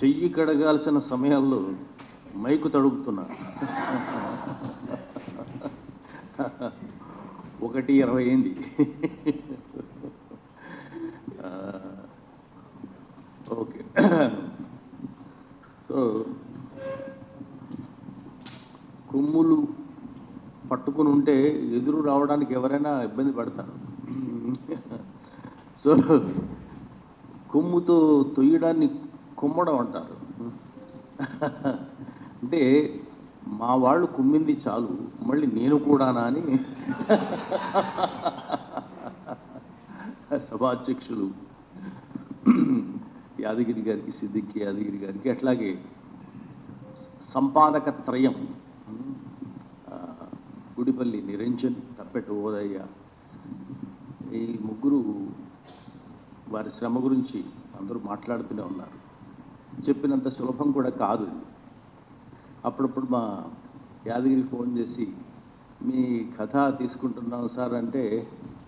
చెయ్యి కడగాల్సిన సమయాల్లో మైకు తడుపుతున్నా. 1:20 అయింది. ఓకే. సో కొమ్ములు పట్టుకుని ఉంటే ఎదురు రావడానికి ఎవరైనా ఇబ్బంది పడతారు. సో కొమ్ముతో తొయ్యడాన్ని కుమ్మడం అంటారు. అంటే మా వాళ్ళు కుమ్మింది చాలు, మళ్ళీ నేను కూడానా అని సభాధ్యక్షులు యాదగిరి గారికి, సిద్దికి యాదగిరి గారికి, అట్లాగే సంపాదక త్రయం గుడిపల్లి నిరంజన్, తప్పెట ఓదయ్య, ఈ ముగ్గురు వారి శ్రమ గురించి అందరూ మాట్లాడుతూనే ఉన్నారు. చెప్పినంత సులభం కూడా కాదు. అప్పుడప్పుడు మా యాదగిరి ఫోన్ చేసి మీ కథ తీసుకుంటున్నాం సార్ అంటే,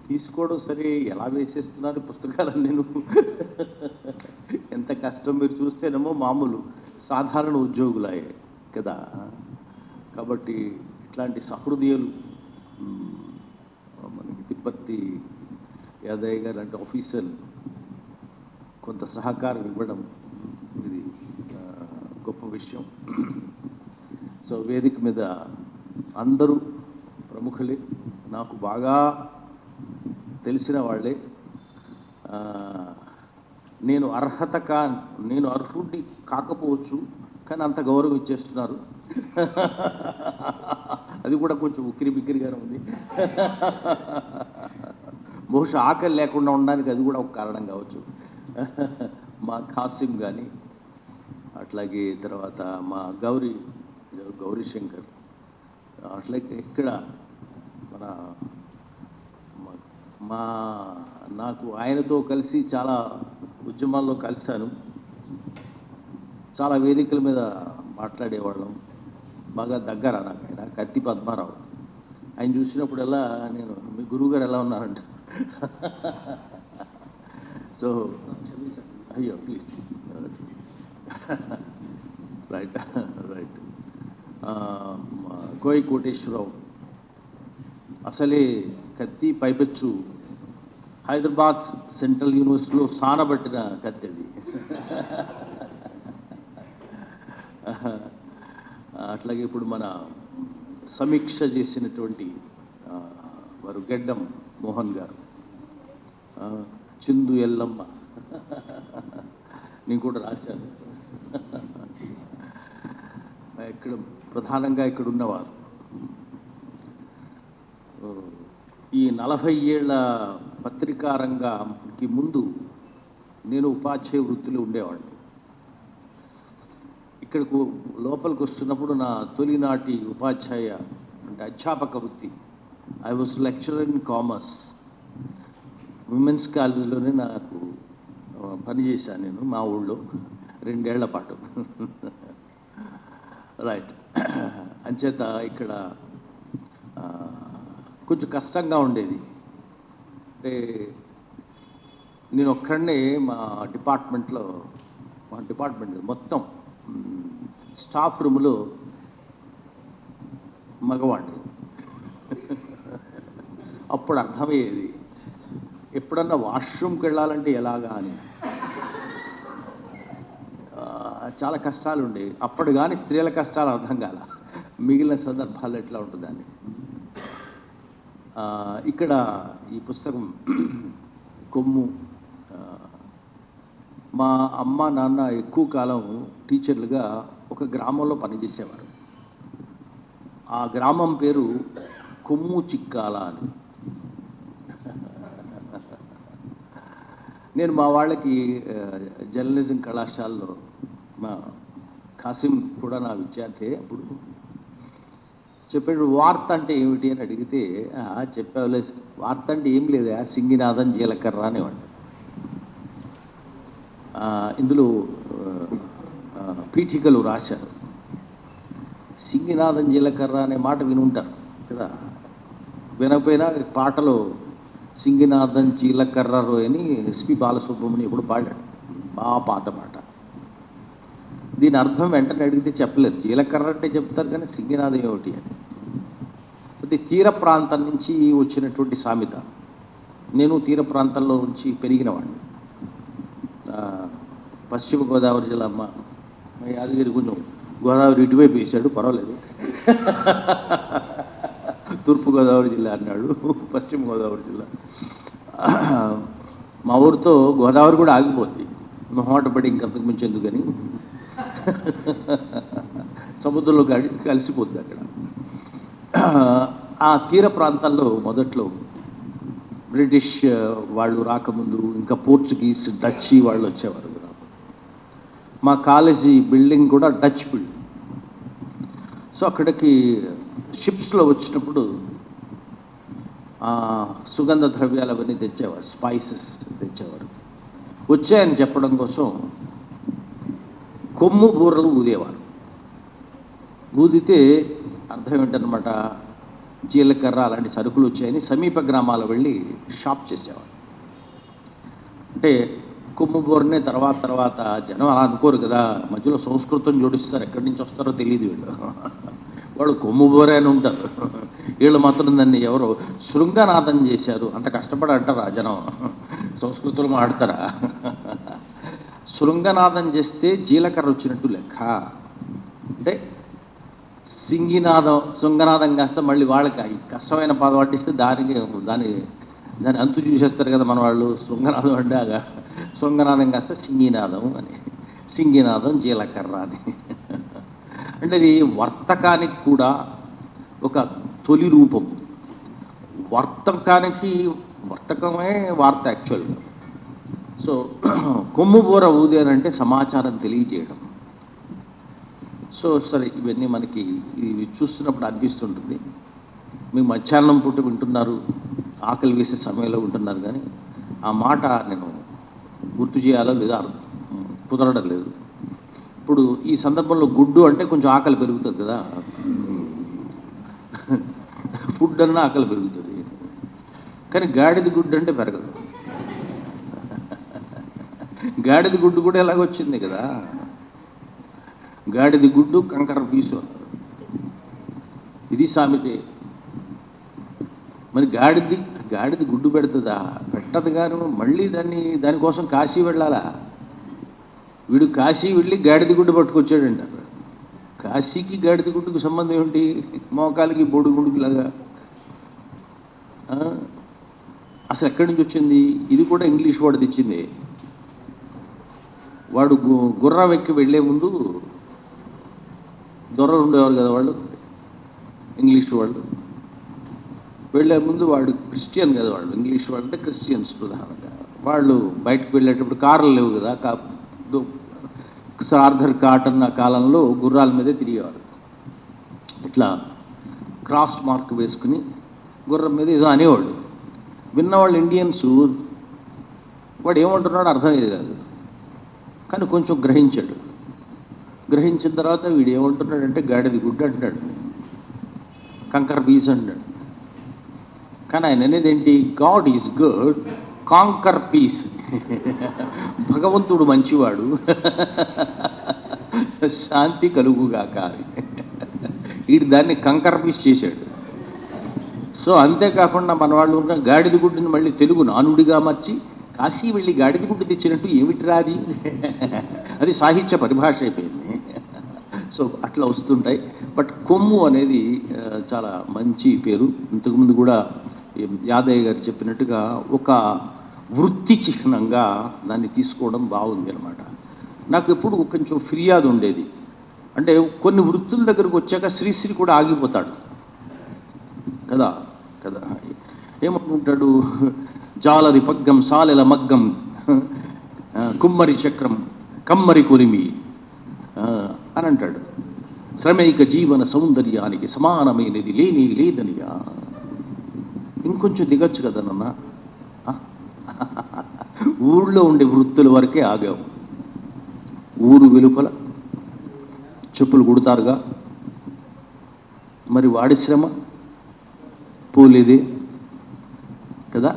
తీసుకోవడం సరే ఎలా వేసేస్తున్నారు పుస్తకాలను, నేను ఎంత కష్టం మీరు చూస్తేనేమో మామూలు సాధారణ ఉద్యోగులాయే కదా. కాబట్టి ఇట్లాంటి సహృదయులు మనకి తిప్పర్తి యాదయ్య గారు లాంటి ఆఫీసర్లు కొంత సహకారం ఇవ్వడం ఇది గొప్ప విషయం. సో వేదిక మీద అందరూ ప్రముఖులే, నాకు బాగా తెలిసిన వాళ్ళే. నేను అర్హుడిని కాకపోవచ్చు, కానీ అంత గౌరవం ఇచ్చేస్తున్నారు. అది కూడా కొంచెం ఉక్కిరి బిక్కిరిగానే ఉంది. బహుశా ఆకలి లేకుండా ఉండడానికి అది కూడా ఒక కారణం కావచ్చు. మా ఖాసిం కానీ, అట్లాగే తర్వాత మా గౌరీశంకర్, అట్లాగే ఇక్కడ నాకు ఆయనతో కలిసి చాలా ఉద్యమాల్లో కలిశాను, చాలా వేదికల మీద మాట్లాడేవాళ్ళం. బాగా దగ్గర నాకు ఆయన కత్తి పద్మారావు. ఆయన చూసినప్పుడల్లా నేను మీ గురువుగారు ఎలా ఉన్నారంట. సో అయ్యో ప్లీజ్, రైట్ రైట్. కోయి కోటేశ్వరరావు అసలే కత్తి, పైపెచ్చు హైదరాబాద్ సెంట్రల్ యూనివర్సిటీలో సానబట్టిన కత్తి అది. అట్లాగే ఇప్పుడు మన సమీక్ష చేసినటువంటి వారు గెడ్డం మోహన్ గారు, చిందు ఎల్లమ్మ, నేను కూడా రాశాను. ఇక్కడ ప్రధానంగా ఇక్కడ ఉన్నవారు ఈ 40 ఏళ్ల పత్రికా రంగానికి ముందు నేను ఉపాధ్యాయ వృత్తిలో ఉండేవాడిని. ఇక్కడకు లోపలికి వస్తున్నప్పుడు నా తొలినాటి ఉపాధ్యాయ అంటే అధ్యాపక వృత్తి, I was lecturer in commerce. Women's కాలేజీలోనే నాకు పనిచేశాను నేను మా ఊళ్ళో 2 ఏళ్ల పాటు. రైట్. అంచేత ఇక్కడ కొంచెం కష్టంగా ఉండేది. అంటే నేను ఒక్కడనే మా డిపార్ట్మెంట్ మొత్తం స్టాఫ్ రూమ్లో మగవాడిని. అప్పుడు అర్థమయ్యేది ఎప్పుడన్నా వాష్రూమ్కి వెళ్ళాలంటే ఎలాగా అని. చాలా కష్టాలు ఉండేవి అప్పుడు, కానీ స్త్రీల కష్టాలు అర్థం కాల. మిగిలిన సందర్భాల్లో ఎట్లా ఉంటుందని. ఇక్కడ ఈ పుస్తకం కొమ్ము, మా అమ్మ నాన్న ఎక్కువ కాలం టీచర్లుగా ఒక గ్రామంలో పనిచేసేవారు. ఆ గ్రామం పేరు కొమ్ము చిక్కాల అని. నేను మా వాళ్ళకి జర్నలిజం కళాశాలలో, మా ఖాసిం కూడా నా విద్యార్థి, అప్పుడు చెప్పాడు వార్త అంటే ఏమిటి అని అడిగితే, చెప్పావులే వార్త అంటే ఏం లేదు, సింగినాథం జీలకర్ర అనేవాడు. ఇందులో పీఠికలు రాశారు. సింగినాథం జీలకర్ర అనే మాట వినుంటారు కదా, వినకపోయినా పాటలో సింగినాథం జీలకర్ర అని ఎస్పి బాలసుబ్రహ్మణ్యం ఇప్పుడు పాడాడు, బాగా పాత పాట. దీని అర్థం వెంటనే అడిగితే చెప్పలేరు. జీలకర్ర అంటే చెప్తారు కానీ సింగినాదం ఏమిటి అని. అది తీర ప్రాంతం నుంచి వచ్చినటువంటి సామెత. నేను తీర ప్రాంతంలో నుంచి పెరిగినవాడిని. పశ్చిమ గోదావరి జిల్లా మా యాదగిరి కొంచెం గోదావరి ఇటువైపు వేసాడు, పర్వాలేదు. తూర్పుగోదావరి జిల్లా అన్నాడు, పశ్చిమ గోదావరి జిల్లా. మా ఊరితో గోదావరి కూడా ఆగిపోద్ది, మొహమాట పడి ఇంకంతకు మించి ఎందుకని. సముద్రంలో కలిసిపోద్ది అక్కడ. ఆ తీర ప్రాంతాల్లో మొదట్లో బ్రిటిష్ వాళ్ళు రాకముందు ఇంకా పోర్చుగీస్, డచ్ వాళ్ళు వచ్చేవారు. మా కాలేజీ బిల్డింగ్ కూడా డచ్ బిల్డింగ్. సో అక్కడికి షిప్స్లో వచ్చినప్పుడు సుగంధ ద్రవ్యాలు అవన్నీ తెచ్చేవారు, స్పైసెస్ తెచ్చేవారు. వచ్చాయని చెప్పడం కోసం కొమ్ము బూరలు ఊదేవారు. ఊదితే అర్థం ఏంటనమాట, జీలకర్ర అలాంటి సరుకులు వచ్చాయని సమీప గ్రామాలు వెళ్ళి షాప్ చేసేవారు. అంటే కొమ్ము బూరనే తర్వాత జనం అలా అనుకోరు కదా, మధ్యలో సంస్కృతం జోడిస్తారు, ఎక్కడి నుంచి వస్తారో తెలియదు వీళ్ళు. వాళ్ళు కొమ్ము బూరే అని ఉంటారు, వీళ్ళు మాత్రం దాన్ని ఎవరో శృంగనాదం చేశారు. అంత కష్టపడి అంటారా జనం, సంస్కృతంలో మాడతారా? శృంగనాదం చేస్తే జీలకర్ర వచ్చినట్టు లెక్క. అంటే శృంగనాదం కాస్త మళ్ళీ వాళ్ళకి కష్టమైన పదం పట్టిస్తే దాని అంతు చూసేస్తారు కదా మన వాళ్ళు. శృంగనాదం అంటే శృంగనాదం కాస్త సింగినాదం అని, సింగినాదం జీలకర్ర అని. అంటే అది వర్తకానికి కూడా ఒక తొలి రూపం. వర్తకమే వార్త యాక్చువల్గా. సో కొమ్ము బూర ఊదేనంటే సమాచారం తెలియజేయడం. సో సరే, ఇవన్నీ మనకి ఇవి చూస్తున్నప్పుడు అనిపిస్తుంటుంది. మీ మధ్యాహ్నం పూట వింటున్నారు, ఆకలి వేసే సమయంలో వింటున్నారు, కానీ ఆ మాట నేను గుర్తు చేయాలో లేదా కుదరడం లేదు. ఇప్పుడు ఈ సందర్భంలో గుడ్డు అంటే కొంచెం ఆకలి పెరుగుతుంది కదా, ఫుడ్ అన్నా ఆకలి పెరుగుతుంది, కానీ గాడిద గుడ్డు అంటే పెరగదు. గాడిద గుడ్డు కూడా ఎలాగొచ్చింది కదా, గాడిద గుడ్డు కంకర పీసు, ఇది సామెతే. మరి గాడిద గుడ్డు పెడుతుందా? పెట్టదు. గాను మళ్ళీ దానికోసం కాశీ వెళ్ళాలా? వీడు కాశీ వెళ్ళి గాడిద గుడ్డు పట్టుకొచ్చాడంటారు. కాశీకి గాడిద గుడ్డుకు సంబంధం ఏమిటి? మోకాలకి బొడుగుడుకులాగా అసలు ఎక్కడి నుంచి వచ్చింది? ఇది కూడా ఇంగ్లీష్ వాడు తెచ్చింది. వాడు గుర్రం ఎక్కి వెళ్ళే ముందు దొరలు ఉండేవారు కదా వాళ్ళు, ఇంగ్లీష్ వాళ్ళు. వెళ్ళే ముందు వాడు క్రిస్టియన్ కదా, వాళ్ళు ఇంగ్లీష్ వాళ్ళు అంటే క్రిస్టియన్స్ ప్రధానంగా. వాళ్ళు బయటకు వెళ్ళేటప్పుడు కార్లు లేవు కదా, ఆర్థర్ కాటన్ ఆ కాలంలో గుర్రాల మీదే తిరిగేవారు. ఇట్లా క్రాస్ మార్క్ వేసుకుని గుర్రం మీద ఏదో అనేవాళ్ళు. విన్నవాళ్ళు ఇండియన్స్. వాడు ఏమంటున్నాడో అర్థమయ్యేది కాదు, కానీ కొంచెం గ్రహించాడు. గ్రహించిన తర్వాత వీడు ఏమంటున్నాడంటే గాడిద గుడ్డు అంటున్నాడు, కంకర పీస్ అంటున్నాడు. కానీ ఆయన అనేది ఏంటి? God is good, conquer peace. భగవంతుడు మంచివాడు, శాంతి కలుగుగాక. వీడు దాన్ని కంకర్ పీస్ చేశాడు. సో అంతేకాకుండా మన వాళ్ళు ఉన్న గాడిద గుడ్డుని మళ్ళీ తెలుగు నానుడిగా మార్చి కాశీ వెళ్ళి గాడిద గుడ్డు తెచ్చినట్టు ఏమిటిరా అది? అది సాహిత్య పరిభాష అయిపోయింది. సో అట్లా వస్తుంటాయి. బట్ కొమ్ము అనేది చాలా మంచి పేరు. ఇంతకుముందు కూడా యాదయ్య గారు చెప్పినట్టుగా ఒక వృత్తి చిహ్నంగా దాన్ని తీసుకోవడం బాగుంది అనమాట. నాకు ఎప్పుడు కొంచెం ఫిర్యాదు ఉండేది, అంటే కొన్ని వృత్తుల దగ్గరకు వచ్చాక శ్రీశ్రీ కూడా ఆగిపోతాడు కదా. ఏమంటుంటాడు? జాలరి పగ్గం సాలెల మగ్గం కుమ్మరి చక్రం కమ్మరి కొలిమి అని అంటాడు. శ్రమైక జీవన సౌందర్యానికి సమానమైనది లేదనియా. ఇంకొంచెం దిగొచ్చు కదా నాన్న. ఊళ్ళో ఉండే వృత్తుల వరకే ఆగాము. ఊరు వెలుపల చెప్పులు కుడతారుగా, మరి వాడి శ్రమ పోలేదే కదా,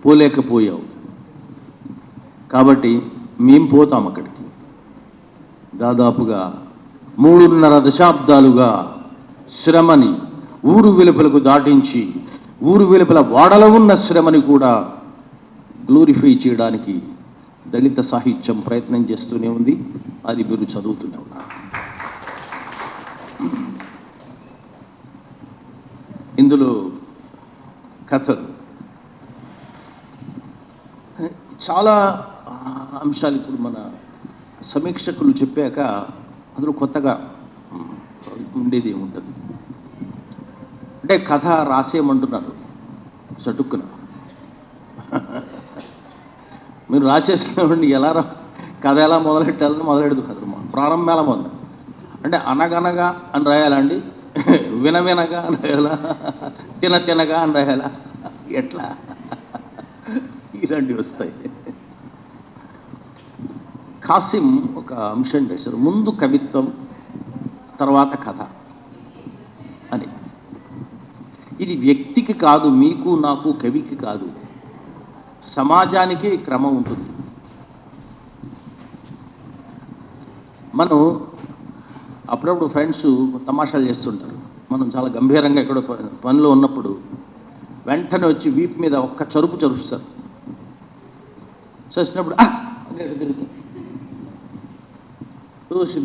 పోలేకపోయావు. కాబట్టి మేము పోతాం అక్కడికి. దాదాపుగా 3.5 దశాబ్దాలుగా శ్రమని ఊరు వెలుపలకు దాటించి ఊరు వెలుపల వాడలో ఉన్న శ్రమని కూడా గ్లోరిఫై చేయడానికి దళిత సాహిత్యం ప్రయత్నం చేస్తూనే ఉంది. అది మీరు చదువుతూనే ఉన్నారు. ఇందులో కథలు చాలా అంశాలు ఇప్పుడు మన సమీక్షకులు చెప్పాక అందులో కొత్తగా ఉండేది ఏముంటుంది అంటే కథ రాసేయమంటున్నారు చటుక్కున. మీరు రాసేసినప్పుడు ఎలా కథ ఎలా మొదలెట్టాలని మొదలెడుతున్నారు. ప్రారంభం ఎలా మొదలు అంటే అనగనగా అని రాయాలండి, వినవినగా అని రాయాలా, తినగా అని రాయాలా, ఎట్లా ఇలాంటివి వస్తాయి. కాసిం ఒక అంశం చేశారు, ముందు కవిత్వం తర్వాత కథ అని. ఇది వ్యక్తికి కాదు, మీకు నాకు కవికి కాదు, సమాజానికి క్రమం ఉంటుంది. మనం అప్పుడప్పుడు ఫ్రెండ్స్ తమాషాలు చేస్తుంటారు. మనం చాలా గంభీరంగా ఎక్కడో పనిలో ఉన్నప్పుడు వెంటనే వచ్చి వీపు మీద ఒక్క చరుపు చరుస్తారు. చేసినప్పుడు అని తిరుగుతుంది.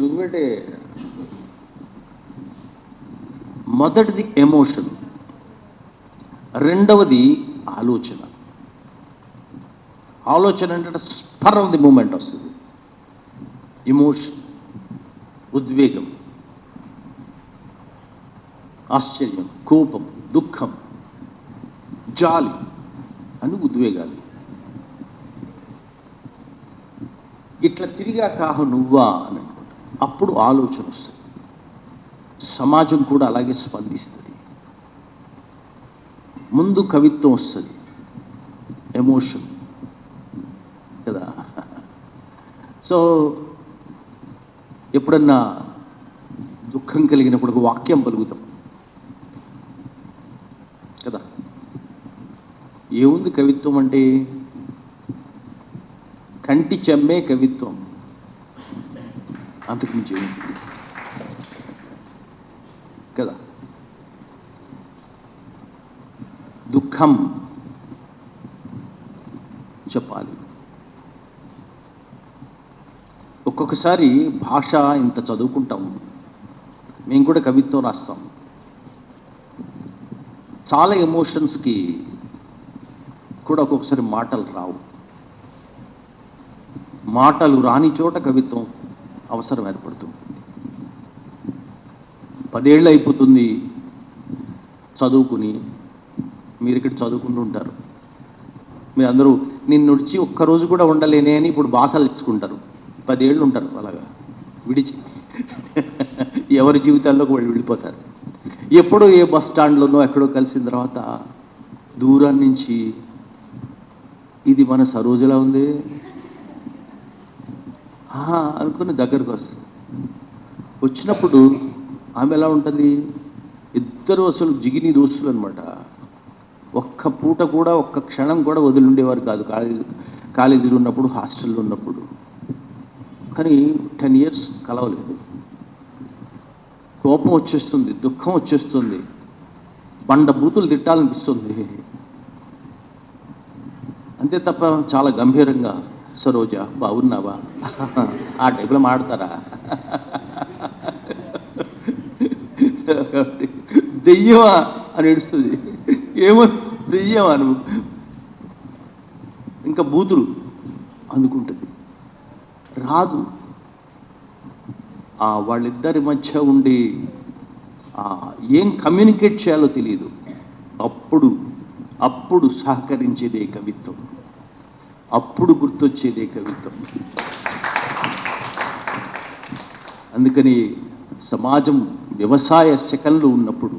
నువ్వంటే మొదటిది ఎమోషన్, రెండవది ఆలోచన. ఆలోచన అంటే స్పర్ ఆఫ్ ది మూమెంట్ వస్తుంది. ఎమోషన్ ఉద్వేగం, ఆశ్చర్యం, కోపం, దుఃఖం, జాలి అని ఉద్వేగాలు. ఇట్లా తిరిగా కాహు నువ్వా అని అనుకుంటా. అప్పుడు ఆలోచన వస్తుంది. సమాజం కూడా అలాగే స్పందిస్తుంది. ముందు కవిత్వం వస్తుంది, ఎమోషన్ కదా. సో ఎప్పుడన్నా దుఃఖం కలిగినప్పుడు ఒక వాక్యం పలుకుతాం కదా. ఏముంది కవిత్వం అంటే? కంటి చెమ్మే కవిత్వం, అంతకుమించి ఏముంది కదా. దుఃఖం చెప్పాలి. ఒక్కొక్కసారి భాష ఇంత చదువుకుంటాము, మేము కూడా కవిత్వం రాస్తాం. చాలా ఎమోషన్స్కి కూడా ఒక్కొక్కసారి మాటలు రావు. మాటలు రాని చోట కవిత్వం అవసరం ఏర్పడుతుంది. 10 ఏళ్ళు అయిపోతుంది చదువుకుని, మీరు ఇక్కడ చదువుకుంటూ ఉంటారు. మీరు అందరూ నిన్ను విడిచి ఒక్కరోజు కూడా ఉండలేనే అని ఇప్పుడు భాషలు ఇచ్చుకుంటారు. 10 ఏళ్ళు ఉంటారు అలాగా విడిచి. ఎవరి జీవితాల్లోకి వాళ్ళు వెళ్ళిపోతారు. ఎప్పుడో ఏ బస్ స్టాండ్లోనో ఎక్కడో కలిసిన తర్వాత దూరం నుంచి ఇది మన సరోజలా ఉంది అనుకుని దగ్గరకు వస్తుంది. వచ్చినప్పుడు ఆమె ఎలా ఉంటుంది? ఇద్దరు అసలు జిగిని దోస్తులు అనమాట. ఒక్క పూట కూడా ఒక్క క్షణం కూడా వదిలిండేవారు కాదు. కాలేజీలో ఉన్నప్పుడు, హాస్టల్లో ఉన్నప్పుడు. కానీ 10 years కలవలేదు. కోపం వచ్చేస్తుంది, దుఃఖం వచ్చేస్తుంది, బండ బూతులు తిట్టాలనిపిస్తుంది. అంతే తప్ప చాలా గంభీరంగా సరోజ బాగున్నావా ఆ టైప్లో మాడతారా? దెయ్యమా అని ఏడుస్తుంది. ఏమో దెయ్యమా నువ్వు, ఇంకా బూతులు అందుకుంటుంది. రాదు. వాళ్ళిద్దరి మధ్య ఉండి ఏం కమ్యూనికేట్ చేయాలో తెలియదు. అప్పుడు సహకరించేదే కవిత్వం, అప్పుడు గుర్తొచ్చేదే కవిత్వం. అందుకని సమాజం వ్యవసాయ శకల్లో ఉన్నప్పుడు,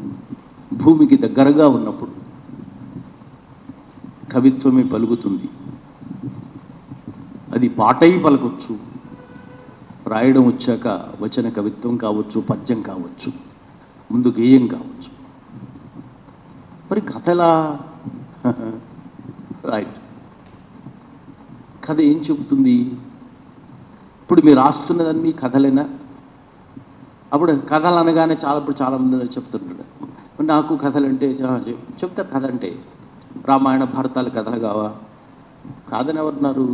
భూమికి దగ్గరగా ఉన్నప్పుడు కవిత్వమే పలుకుతుంది. అది పాటై పలకొచ్చు, రాయడం వచ్చాక వచన కవిత్వం కావచ్చు, పద్యం కావచ్చు, ముందు గేయం కావచ్చు. మరి కథలా రైట్. కథ ఏం చెబుతుంది? ఇప్పుడు మీరు రాస్తున్నదన్నీ కథలేనా? అప్పుడు కథలు అనగానే ఇప్పుడు చాలామంది చెప్తుంటాడు, నాకు కథలంటే చెప్తారు. కథ అంటే రామాయణ భారతాల కథలు కావా? కాదని ఎవరున్నారు?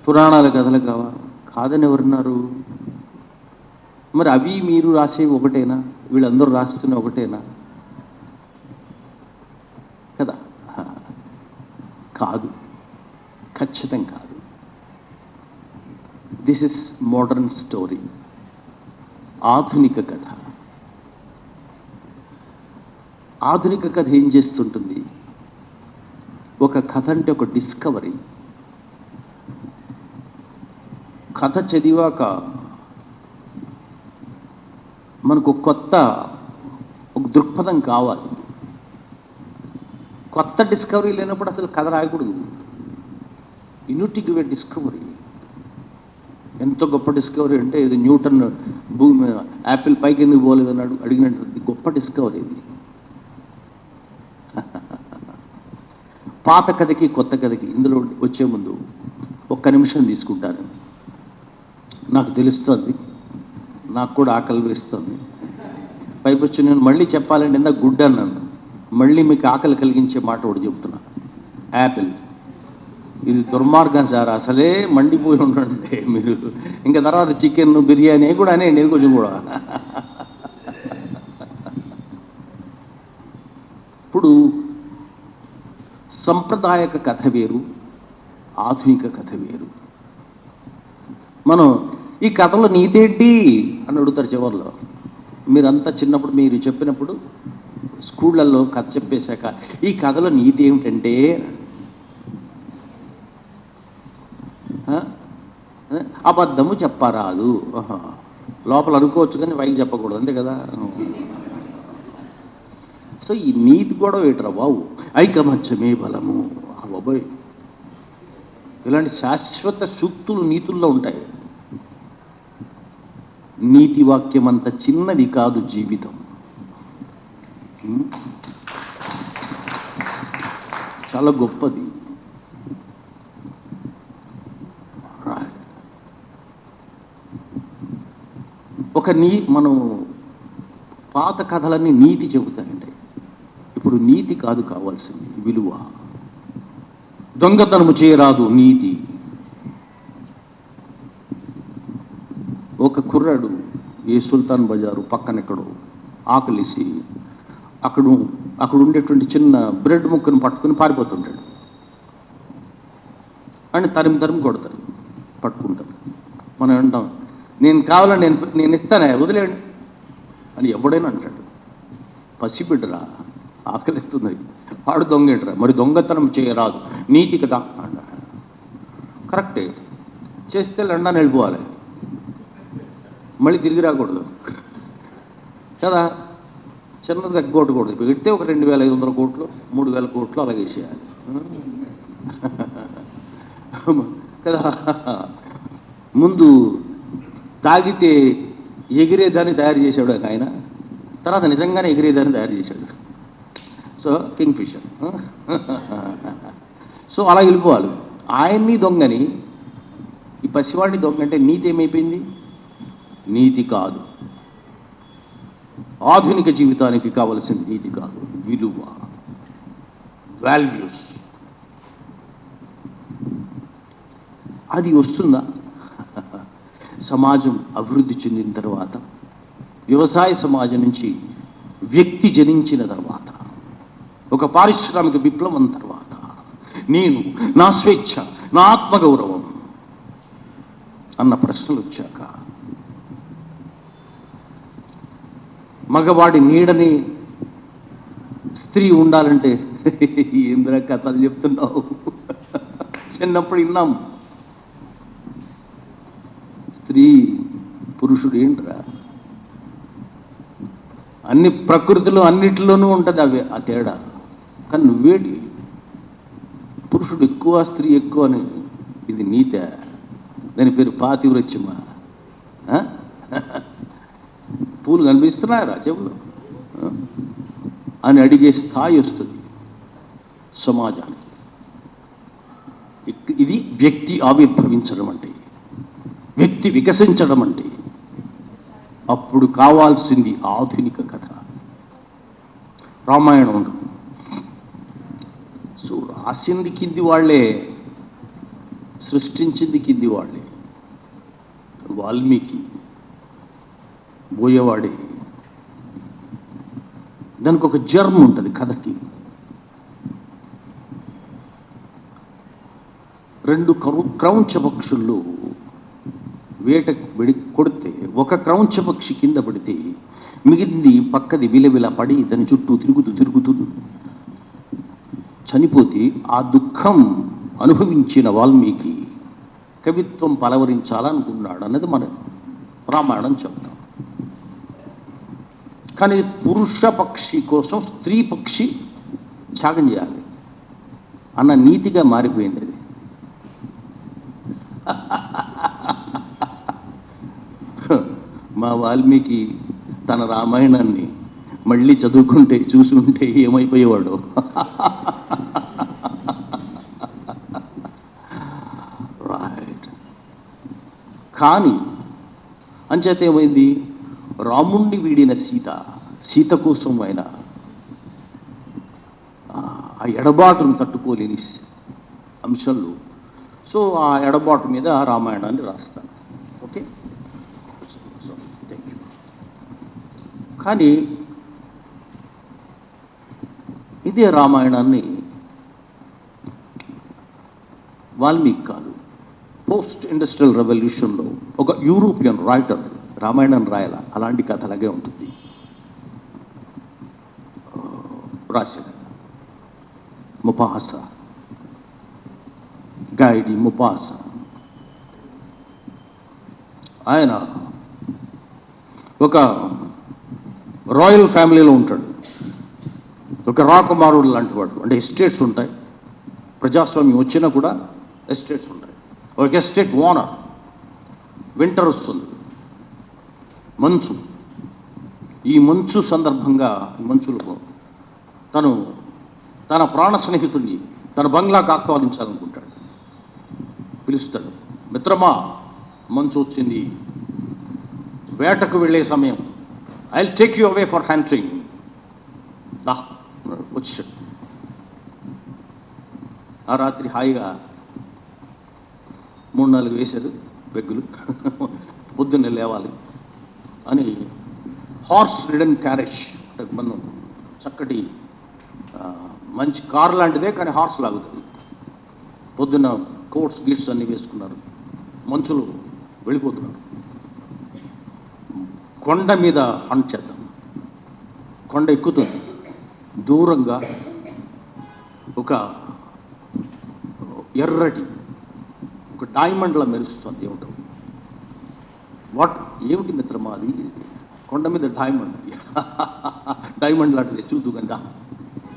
పురాణాల కథలు కావా? కాదని ఎవరున్నారు? మరి అవి మీరు రాసేవి ఒకటేనా? వీళ్ళందరూ రాస్తున్న ఒకటేనా? కదా? కాదు, ఖచ్చితంగా కాదు. దిస్ ఇస్ మోడర్న్ స్టోరీ, ఆధునిక కథ. ఆధునిక కథ ఏం చేస్తుంటుంది? ఒక కథ అంటే ఒక డిస్కవరీ. కథ చదివాక మనకు కొత్త ఒక దృక్పథం కావాలి. కొత్త డిస్కవరీ లేనప్పుడు అసలు కథ రాయకూడదు. Unit give a discovery. ఎంతో గొప్ప డిస్కవరీ అంటే ఇది న్యూటన్ భూమి యాపిల్ పైకి ఎందుకు పోలేదని అడిగినటువంటి గొప్ప డిస్కవరీ ఇది. పాత కథకి కొత్త కథకి ఇందులో వచ్చే ముందు ఒక్క నిమిషం తీసుకుంటాను. నాకు తెలుస్తుంది, నాకు కూడా ఆకలి వేస్తుంది. పైపొచ్చి నేను మళ్ళీ చెప్పాలంటే ఇందాక గుడ్ అన్నాను, మళ్ళీ మీకు ఆకలి కలిగించే మాట ఒకటి చెప్తున్నా. యాపిల్ ఇది దుర్మార్గం సార్, అసలే మండిపోయి ఉండండి మీరు. ఇంకా తర్వాత చికెన్ బిర్యానీ కూడా అనేయండి, ఇది కొంచెం కూడా. ఇప్పుడు సంప్రదాయక కథ వేరు, ఆధునిక కథ వేరు. మనం ఈ కథలో నీతేంటి అని అడుగుతారు చివరిలో. మీరంతా చిన్నప్పుడు మీరు చెప్పినప్పుడు స్కూళ్ళల్లో కథ చెప్పేశాక ఈ కథలో నీతి ఏమిటంటే అబద్ధము చెప్పరాదు. లోపల అనుకోవచ్చు కానీ పైకి చెప్పకూడదు, అంతే కదా. సో ఈ నీతి కూడా ఏటరా బాబు, ఐకమత్యమే బలము. బాబోయ్, ఇలాంటి శాశ్వత సూక్తులు నీతుల్లో ఉంటాయి. నీతి వాక్యం అంత చిన్నది కాదు జీవితం, చాలా గొప్పది. మనం పాత కథలన్నీ నీతి చెబుతాయండి. ఇప్పుడు నీతి కాదు కావాల్సింది, విలువ. దొంగతనము చేయరాదు, నీతి. ఒక కుర్రాడు ఏ సుల్తాన్ బజారు పక్కనెక్కడో ఆకలిసి అక్కడ ఉండేటువంటి చిన్న బ్రెడ్ ముక్కను పట్టుకుని పారిపోతుంటాడు. అని తరిమి కొడతారు, పట్టుకుంటారు. మనం అంటాం, నేను కావాలని నేను ఇస్తాను, వదిలేండి అని ఎవడైనా అంటాడు. పసిబిడ్డరా, ఆకలిస్తుంది, వాడు దొంగేటరా, మరి దొంగతనం చేయరాదు, నీతి కదా అన్నాడు. కరెక్టే, చేస్తే లండన్ వెళ్ళిపోవాలి, మళ్ళీ తిరిగి రాకూడదు కదా. చిన్నది తగ్గొట్టకూడదు. పెడితే ఒక 2500 కోట్లు 3000 కోట్లు అలాగే చేయాలి కదా. ముందు తాగితే ఎగిరేదాన్ని తయారు చేశాడు ఒక ఆయన, తర్వాత నిజంగానే ఎగిరేదాన్ని తయారు చేశాడు. So king fissure. సో అలా వెళ్ళిపోవాలి. ఆయన్ని దొంగని, ఈ పసివాడిని దొంగ అంటే నీతి ఏమైపోయింది? నీతి కాదు. ఆధునిక జీవితానికి కావలసిన నీతి కాదు, విలువ, వాల్యూస్. అది వస్తుందా? సమాజం అభివృద్ధి చెందిన తర్వాత, వ్యవసాయ సమాజం నుంచి వ్యక్తి జనించిన తర్వాత, ఒక పారిశ్రామిక విప్లవం తర్వాత, నేను, నా స్వేచ్ఛ, నా ఆత్మగౌరవం అన్న ప్రశ్నలు వచ్చాక, మగవాడి నీడని స్త్రీ ఉండాలంటే ఏంద్ర కథలు చెప్తున్నావు? చిన్నప్పుడు విన్నాం, స్త్రీ పురుషుడు ఏంట్రా, అన్ని ప్రకృతిలో అన్నిటిలోనూ ఉంటుంది అవి ఆ తేడా. కానీ నువ్వేటి, పురుషుడు ఎక్కువ స్త్రీ ఎక్కువ అని, ఇది నీత? దాని పేరు పాతివ్రత్యమా? పూలు కనిపిస్తున్నాయరా చెవులు అని అడిగే స్థాయి వస్తుంది సమాజానికి. ఇది వ్యక్తి ఆవిర్భవించడం అంటే, వ్యక్తి వికసించడం అంటే, అప్పుడు కావాల్సింది ఆధునిక కథ, రామాయణం. సో రాసింది కింది వాళ్ళే, సృష్టించింది కింది వాళ్ళే. వాల్మీకి బోయేవాడే. దానికి ఒక జర్మ్ ఉంటుంది కథకి. రెండు క్రౌంచ పక్షుల్లో వేట కొడితే ఒక క్రౌంచ పక్షి కింద పడితే మిగిలింది పక్కది విలవిల పడి దాని చుట్టూ తిరుగుతూ చనిపోతే ఆ దుఃఖం అనుభవించిన వాల్మీకి కవిత్వం పలవరించాలనుకున్నాడు అన్నది మన రామాయణం చెప్తాం. కానీ పురుష పక్షి కోసం స్త్రీ పక్షి త్యాగం చేయాలి అన్న నీతిగా మారిపోయింది అది. మా వాల్మీకి తన రామాయణాన్ని మళ్ళీ చదువుకుంటే చూసుకుంటే ఏమైపోయేవాడు. రైట్. కానీ అంచేత ఏమైంది, రాముణ్ణి వీడిన సీత కోసం ఆయన ఆ ఎడబాటును తట్టుకోలేని అంశంలో, సో ఆ ఎడబాటు మీద రామాయణాన్ని రాస్తాను. Okay, thank you. కానీ ఇదే రామాయణాన్ని వాల్మీకి కాదు, పోస్ట్ ఇండస్ట్రియల్ రెవల్యూషన్లో ఒక యూరోపియన్ రైటర్ రామాయణం రాయాల, అలాంటి కథ అలాగే ఉంటుంది, రాశాడు. ముపాసా, గైడి ముపాసా. ఆయన ఒక రాయల్ ఫ్యామిలీలో ఉంటాడు, ఒక రాకుమారుడు లాంటి వాడు. అంటే ఎస్టేట్స్ ఉంటాయి, ప్రజాస్వామ్యం వచ్చినా కూడా ఎస్టేట్స్ ఉంటాయి. ఒక ఎస్టేట్ ఓనర్. వింటర్ వస్తుంది, మంచు. ఈ మంచు సందర్భంగా మంచులో తను తన ప్రాణ స్నేహితుడిని తన బంగ్లాకు ఆహ్వానించాలనుకుంటాడు. పిలుస్తాడు, మిత్రమా మంచు వచ్చింది, వేటకు వెళ్ళే సమయం, I will take you away for hunting. వచ్చాడు. ఆ రాత్రి హాయిగా 3-4 వేశారు పెగ్గులు, పొద్దున్నే లేవాలి అని హార్స్ రిడన్ క్యారేజ్, అంటే మనం చక్కటి మంచి కార్ లాంటిదే కానీ హార్స్ లాగుతుంది. పొద్దున్న కోట్స్ గీట్స్ అన్నీ వేసుకున్నారు, మంచులు వెళ్ళిపోతున్నారు. కొండ మీద హంట్ చేద్దాం. కొండ ఎక్కుతుంది, దూరంగా ఒక ఎర్రటి ఒక డైమండ్లా మెరుస్తుంది. ఏమిటో ఏమిటి మిత్రమా అది? కొండ మీద డైమండ్ లాంటిది, చూద్దు కదా.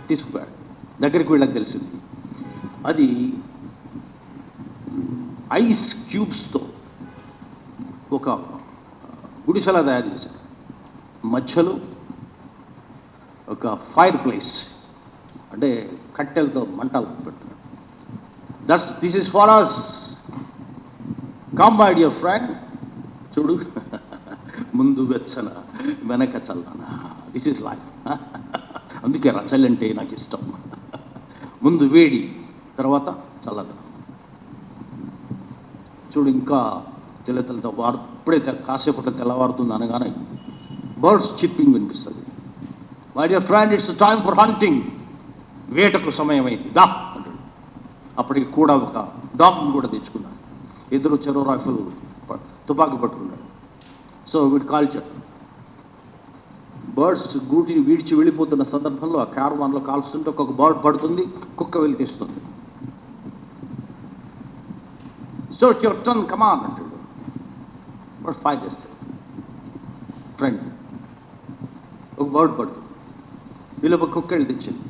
తీసుకుపోయాడు. దగ్గరికి వెళ్ళక తెలిసింది అది ఐస్ క్యూబ్స్తో ఒక గుడిసెలా తయారు చేశారు. మధ్యలో ఒక ఫైర్ ప్లేస్, అంటే కట్టెలతో మంటలు పెడుతున్నాడు. This is for us. Come my dear friend. చూడు, ముందు వెచ్చన వెనక చల్లన. This is life. అందుకే రచల్ అంటే నాకు ఇష్టం. ముందు వేడి, తర్వాత చల్లదనం. చూడు, ఇంకా తెల్లతో ఇప్పుడే కాసేపట్లో తెల్లవారుతుంది అనగానే బర్డ్స్ చిప్పింగ్ వినిపిస్తుంది. My dear friend, it's time for hunting. వేటకు సమయమైంది, దా అంటాడు. అప్పటికి కూడా ఒక డాగ్ని కూడా తెచ్చుకున్నాడు. ఇద్దరు చెరో రైఫిల్ తుపాకీ పట్టుకున్నాడు. సో వీడు కాల్చాడు. బర్డ్స్ గూటిని వీడిచి వెళ్ళిపోతున్న సందర్భంలో ఆ క్యారవాన్లో కాల్స్తుంటే ఒక్కొక్క బర్డ్ పడుతుంది, కుక్క వెళ్ళి తీస్తుంది. So your turn, come on అంటాడు. బర్డ్ ఫైర్ చేస్తాడు. ఫ్రెండ్, ఒక బర్డ్ పడుతుంది, వీళ్ళు ఒక కుక్క వెళ్ళి తెచ్చింది.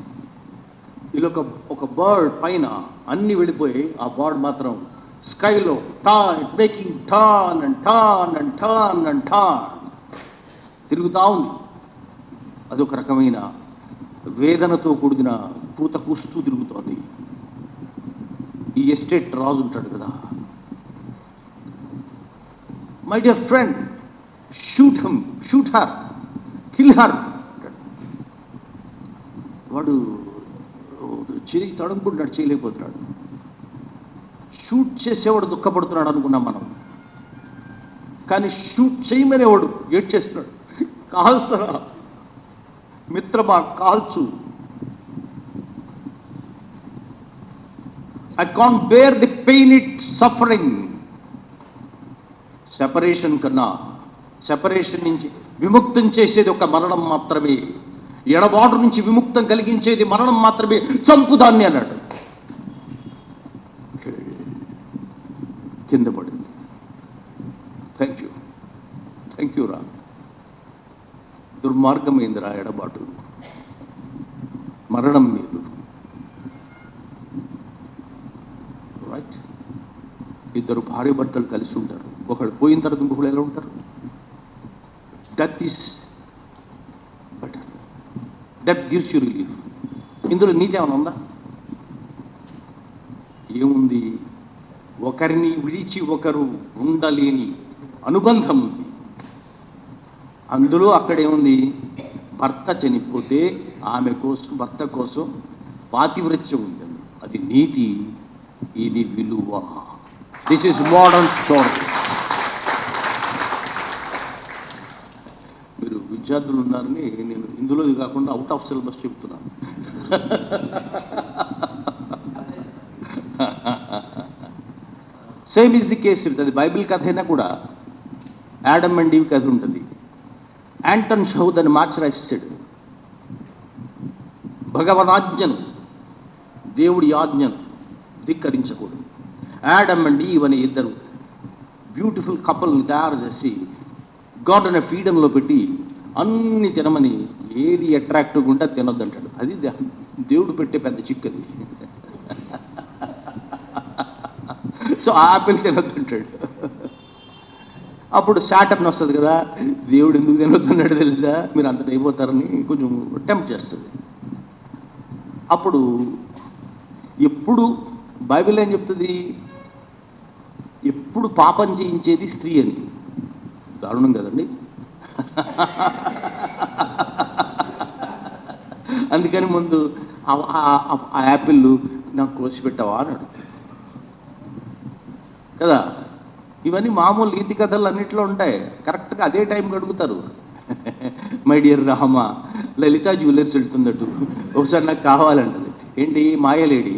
వీళ్ళు ఒక బర్డ్ పైన అన్నీ వెళ్ళిపోయి ఆ బర్డ్ మాత్రం స్కైలో making turn and turn and turn and turn తిరుగుతూ ఉంది. అదొక రకమైన వేదనతో కూడిన పూత కూస్తూ తిరుగుతోంది. ఈ ఎస్టేట్ రాజు ఉంటాడు కదా, my dear friend, shoot her, kill her అంటాడు. వాడు చెయ్యి తడుముకుంటున్నాడు, చేయలేకపోతున్నాడు. షూట్ చేసేవాడు దుఃఖపడుతున్నాడు అనుకున్నాం మనం, కానీ షూట్ చేయమనేవాడు ఏడ్చేస్తున్నాడు. కాల్చరా మిత్రమా, కాల్చు. I can't bear the pain it suffering. Separation కన్నా, సెపరేషన్ నుంచి విముక్తం చేసేది ఒక మరణం మాత్రమే, ఎడబాటు నుంచి విముక్తం కలిగించేది మరణం మాత్రమే, చంపుదాన్ని అన్నాడు. కింద పడింది. థ్యాంక్ యూ రా. దుర్మార్గమైందిరా ఎడబాటు, మరణం లేదు. రైట్? ఇద్దరు భార్య భర్తలు కలిసి ఉంటారు, ఒకళ్ళు పోయిన తర్వాత ఇంకొకళ్ళు ఎలా ఉంటారు? Death is better, death gives you relief. ఇందులో నీతి ఏమైనా ఉందా? ఏముంది? ఒకరిని విడిచి ఒకరు ఉండలేని అనుబంధం ఉంది. అందులో అక్కడేముంది? భర్త చనిపోతే ఆమె కోసం, భర్త కోసం పాతివ్రత్యం ఉంటుంది. అది నీతి, ఇది విలువ. This is modern story. మీరు విద్యార్థులు ఉన్నారని నేను ఇందులో కాకుండా అవుట్ ఆఫ్ సిలబస్ చెప్తున్నాను. Same is the case. అది బైబిల్ కథ అయినా కూడా యాడమ్ అండ్ ఈవ్ కథ ఉంటుంది. యాంటన్ షౌ దాన్ని మార్చి రాసేసాడు. భగవనాజ్ఞను, దేవుడి ఆజ్ఞను ధిక్కరించకూడదు. యాడమ్ అండ్ ఈవ్ అనే ఇద్దరు బ్యూటిఫుల్ కపుల్ని తయారు చేసి గార్డెన్ ఆఫ్ ఫ్రీడమ్లో పెట్టి అన్ని తినమని, ఏది అట్రాక్టివ్గా ఉంటే తినొద్దు అంటాడు. అది దేవుడు పెట్టే పెద్ద చిక్కది. సో ఆపిల్ తినొద్దు అంటాడు. అప్పుడు సాటర్న్ వస్తుంది కదా, దేవుడు ఎందుకు తినొద్దన్నాడు తెలుసా, మీరు అంతటి అయిపోతారని కొంచెం టెంప్ట్ చేస్తుంది. అప్పుడు ఎప్పుడు బైబిల్ ఏం చెప్తుంది? ఎప్పుడు పాపం చేయించేది స్త్రీ అని. దారుణం కదండి. అందుకని ముందు ఆ యాపిల్ నాకు కోసి పెట్టావా అన్నాడు కదా. ఇవన్నీ మామూలు నీతి కథలు అన్నింటిలో ఉంటాయి. కరెక్ట్గా అదే టైంకి అడుగుతారు. My dear Rama, Lalitha jewellers వెళ్తుందటు, ఒకసారి నాకు కావాలంటది. ఏంటి మాయలేడి,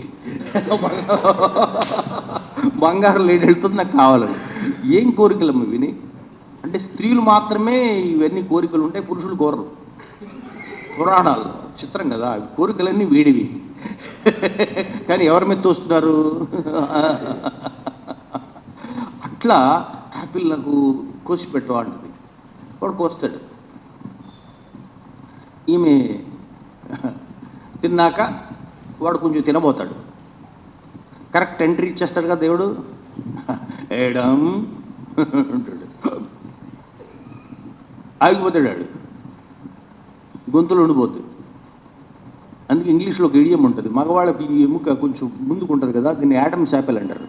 బంగారం లేడి వెళ్తుంది, నాకు కావాలండి. ఏం కోరికలమ్మ విని? అంటే స్త్రీలు మాత్రమే ఇవన్నీ కోరికలు ఉంటాయి, పురుషులు కోరరు. పురాణాలు చిత్రం కదా, కోరికలన్నీ వీడివి. కానీ ఎవరి మీద తోస్తున్నారు? అట్లా యాపిల్ నాకు కోసి పెట్టవా అంటది. వాడు కోస్తాడు. ఈమె తిన్నాక వాడు కొంచెం తినబోతాడు. కరెక్ట్ ఎంట్రీ ఇచ్చేస్తాడు కదా దేవుడు. ఏడం అంటాడు. ఆగిపోతాడు వాడు, గొంతులో ఉండిపోతుంది. అందుకే ఇంగ్లీష్లో ఒక ఇడియం ఉంటుంది, మగవాళ్ళకి ఈ ఎముక కొంచెం ముందుకు ఉంటుంది కదా, దీన్ని యాడమ్స్ యాపిల్ అంటారు.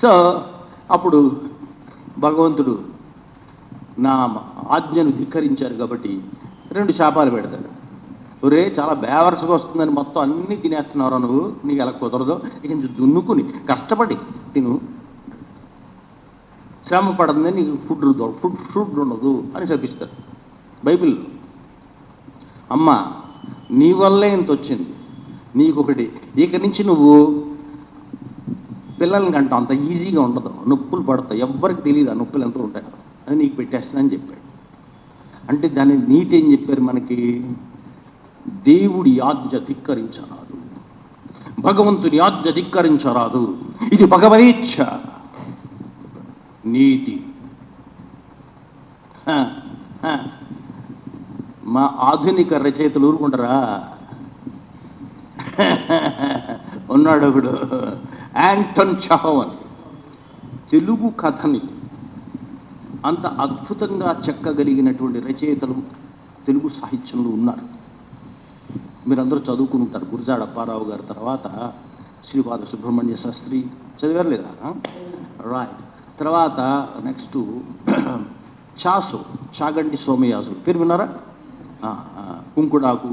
సో అప్పుడు భగవంతుడు నా ఆజ్ఞను ధిక్కరించారు కాబట్టి 2 శాపాలు పెడతాడు. ఒరే, చాలా బేవర్స్గా వస్తుందని మొత్తం అన్నీ తినేస్తున్నావు నువ్వు, నీకు ఎలా కుదరదు, ఇక దున్నుకుని కష్టపడి తిను, శ్రమ పడుతుంది, నీకు ఫుడ్ ఉండదు అని చెప్పిస్తారు బైబిల్లో. అమ్మ, నీ వల్లే ఇంత వచ్చింది, నీకొకటి, ఇక నుంచి నువ్వు పిల్లల్ని కంటావు, అంత ఈజీగా ఉండదు, నొప్పులు పడతాయి, ఎవ్వరికి తెలియదు ఆ నొప్పులు ఎంత ఉంటాయో, అది నీకు పెట్టేస్తానని చెప్పాడు. అంటే దాని నీతి ఏం చెప్పారు మనకి? దేవుడి ఆజ్ఞ ధిక్కరించరాదు, భగవంతుని ఆజ్ఞ ధిక్కరించరాదు, ఇది భగవదీచ్ఛ, నీతి. మా ఆధునిక రచయితలు ఊరుకుంటారా? ఉన్నాడు ఒకడు, యాంటన్ చహవ్ అని, తెలుగు కథని అంత అద్భుతంగా చెక్కగలిగినటువంటి రచయితలు తెలుగు సాహిత్యంలో ఉన్నారు. మీరందరూ చదువుకుని ఉంటారు. గురజాడ అప్పారావు గారి తర్వాత శ్రీపాద సుబ్రహ్మణ్య శాస్త్రి చదివారు లేదా? రైట్. తర్వాత నెక్స్ట్ చాగంటి సోమయాజులు పేరు విన్నారా? కుంకుడాకు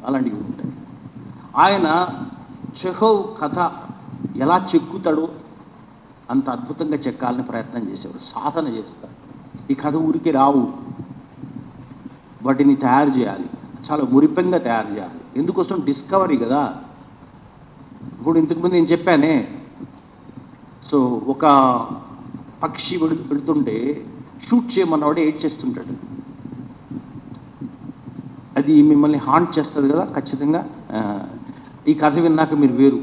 అలాంటివి ఉంటాయి. ఆయన చెహోవ్ కథ ఎలా చెక్కుతాడో అంత అద్భుతంగా చెక్కాలని ప్రయత్నం చేసేవాడు, సాధన చేస్తాడు. ఈ కథ ఊరికి రావు, వాటిని తయారు చేయాలి, చాలా మురిపెంగా తయారు చేయాలి. ఎందుకోసం? డిస్కవరీ కదా. ఇప్పుడు ఇంతకుముందు నేను చెప్పానే, సో ఒక పక్షి పెడుతుంటే షూట్ చేయమన్నవాడు ఏడ్ చేస్తుంటాడు. అది మిమ్మల్ని హాంట్ చేస్తుంది కదా ఖచ్చితంగా. ఈ కథ విన్నాక మీరు వేరు,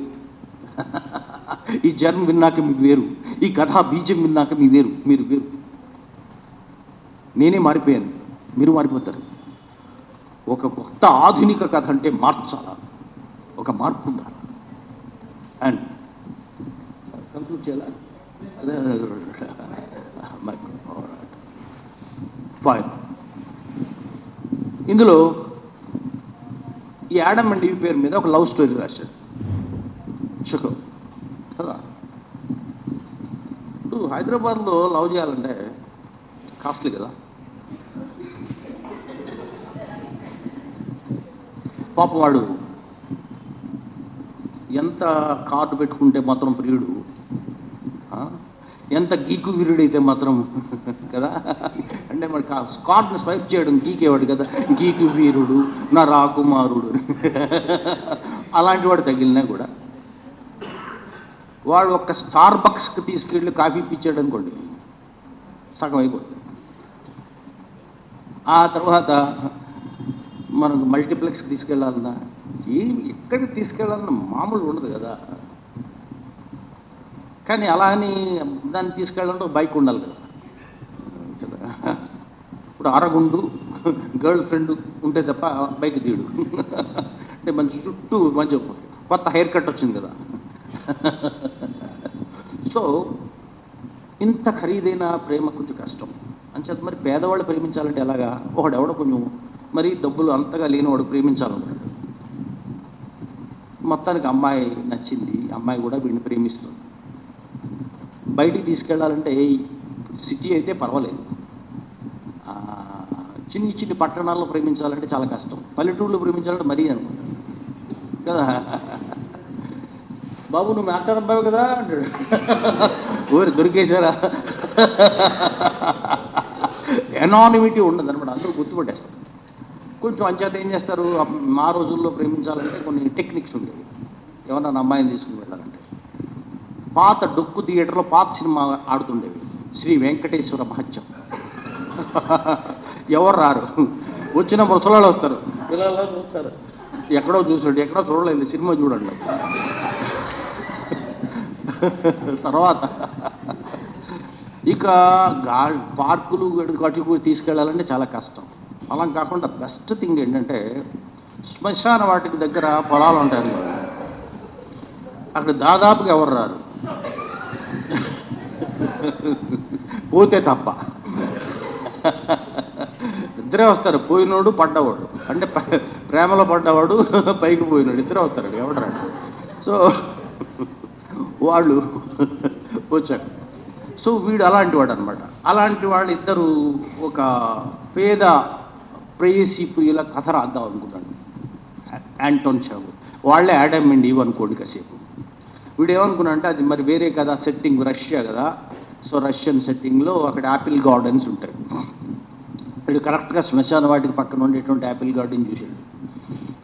ఈ జన్మ విన్నాక మీరు వేరు, ఈ కథా బీజం విన్నాక మీరు వేరు. నేనే మారిపోయాను, మీరు మారిపోతారు. ఒక కొత్త ఆధునిక కథ అంటే మార్చాల, ఒక మార్పు ఉండాలి. అండ్ కంక్లూడ్ చేయాలా? ఫైన్. ఇందులో ఈ యాడమ్ అండ్ ఈవ్ పేరు మీద ఒక లవ్ స్టోరీ రాశాడు చెహోవ్ కదా. ఇప్పుడు హైదరాబాద్లో లవ్ చేయాలంటే కాస్ట్లీ కదా. పాపం వాడు ఎంత కార్డు పెట్టుకుంటే మాత్రం ప్రియుడు, ఎంత గీకు వీరుడైతే మాత్రం కదా. అంటే మరి కార్డుని స్వైప్ చేయడం గీకేవాడు కదా, గీకు వీరుడు నా రాకుమారుడు అలాంటి వాడు తగిలినా కూడా వాడు ఒక్క స్టార్ బక్స్కి తీసుకెళ్ళి కాఫీ పిచ్చాడు అనుకోండి, సగం అయిపోతుంది. ఆ తర్వాత మనకు మల్టీప్లెక్స్కి తీసుకెళ్ళాలన్నా ఎక్కడికి తీసుకెళ్ళాలన్నా మామూలు ఉండదు కదా. కానీ అలా అని దాన్ని తీసుకెళ్ళాలంటే బైక్ ఉండాలి కదా. ఇప్పుడు అరగుండు గర్ల్ ఫ్రెండ్ ఉంటే తప్ప బైక్ తీయడు. అంటే మంచి చుట్టూ మంచి కొత్త హెయిర్ కట్ వచ్చింది కదా. సో ఇంత ఖరీదైన ప్రేమ కొంచెం కష్టం అంచేత మరి పేదవాళ్ళు ప్రేమించాలంటే ఎలాగా? ఒకడెవడో కొంచెం మరి డబ్బులు అంతగా లేనివాడు ప్రేమించాలన్నాడు. మొత్తానికి అమ్మాయి నచ్చింది, అమ్మాయి కూడా వీడిని ప్రేమిస్తుంది. బయటికి తీసుకెళ్ళాలంటే సిటీ అయితే పర్వాలేదు, చిన్ని పట్టణాల్లో ప్రేమించాలంటే చాలా కష్టం. పల్లెటూళ్ళు ప్రేమించాలంటే మరీ అనుకుంటాను కదా. బాబు నువ్వు మ్యాటర్ అబ్బావు కదా అంటాడు. ఊరు దొరికేశారా? ఎనానిమిటీ ఉండదు అనమాట, అందరూ గుర్తుపట్టేస్తారు. కొంచెం అంచేత ఏం చేస్తారు, మా రోజుల్లో ప్రేమించాలంటే కొన్ని టెక్నిక్స్ ఉండేవి. ఎవరన్నా అమ్మాయిని తీసుకుని వెళ్ళాలంటే పాత డొక్కు థియేటర్లో పాత సినిమా ఆడుతుండేవి, శ్రీ వెంకటేశ్వర మహత్యం. ఎవరు రారు, వచ్చిన ముసలాళ్ళు వస్తారు, పిల్లలు చూస్తారు. ఎక్కడో చూసాడు, ఎక్కడో చూడలేదు, సినిమా చూడండి. తర్వాత ఇక పార్కులు గట్లు తీసుకెళ్ళాలంటే చాలా కష్టం. అలా కాకుండా బెస్ట్ థింగ్ ఏంటంటే శ్మశాన వాటికి దగ్గర పొలాలు ఉంటాయి, అక్కడ దాదాపుగా ఎవరు రారు, పోతే తప్ప. ఇద్దరే వస్తారు, పోయినోడు పడ్డవాడు, అంటే ప్రేమలో పడ్డవాడు పైకి పోయినాడు, ఇద్దరే వస్తారు, ఎవడు రాడు. సో వాళ్ళు వచ్చారు. సో వీడు అలాంటి వాడు అనమాట. అలాంటి వాళ్ళు ఇద్దరు ఒక పేద ప్రేయసీ ప్రియుల కథ రాద్దాం అనుకున్నాడు యాంటోన్ చెహోవ్. వాళ్ళే యాడమ్ అండ్ ఈవ్ అనుకోండి కాసేపు. వీడు ఏమనుకున్నా అంటే అది మరి వేరే కదా, సెట్టింగ్ రష్యా కదా. సో రష్యన్ సెట్టింగ్లో అక్కడ యాపిల్ గార్డెన్స్ ఉంటాయి. వీడు కరెక్ట్గా శ్మశాన వాటికి పక్కన ఉండేటువంటి యాపిల్ గార్డెన్ చూసాడు.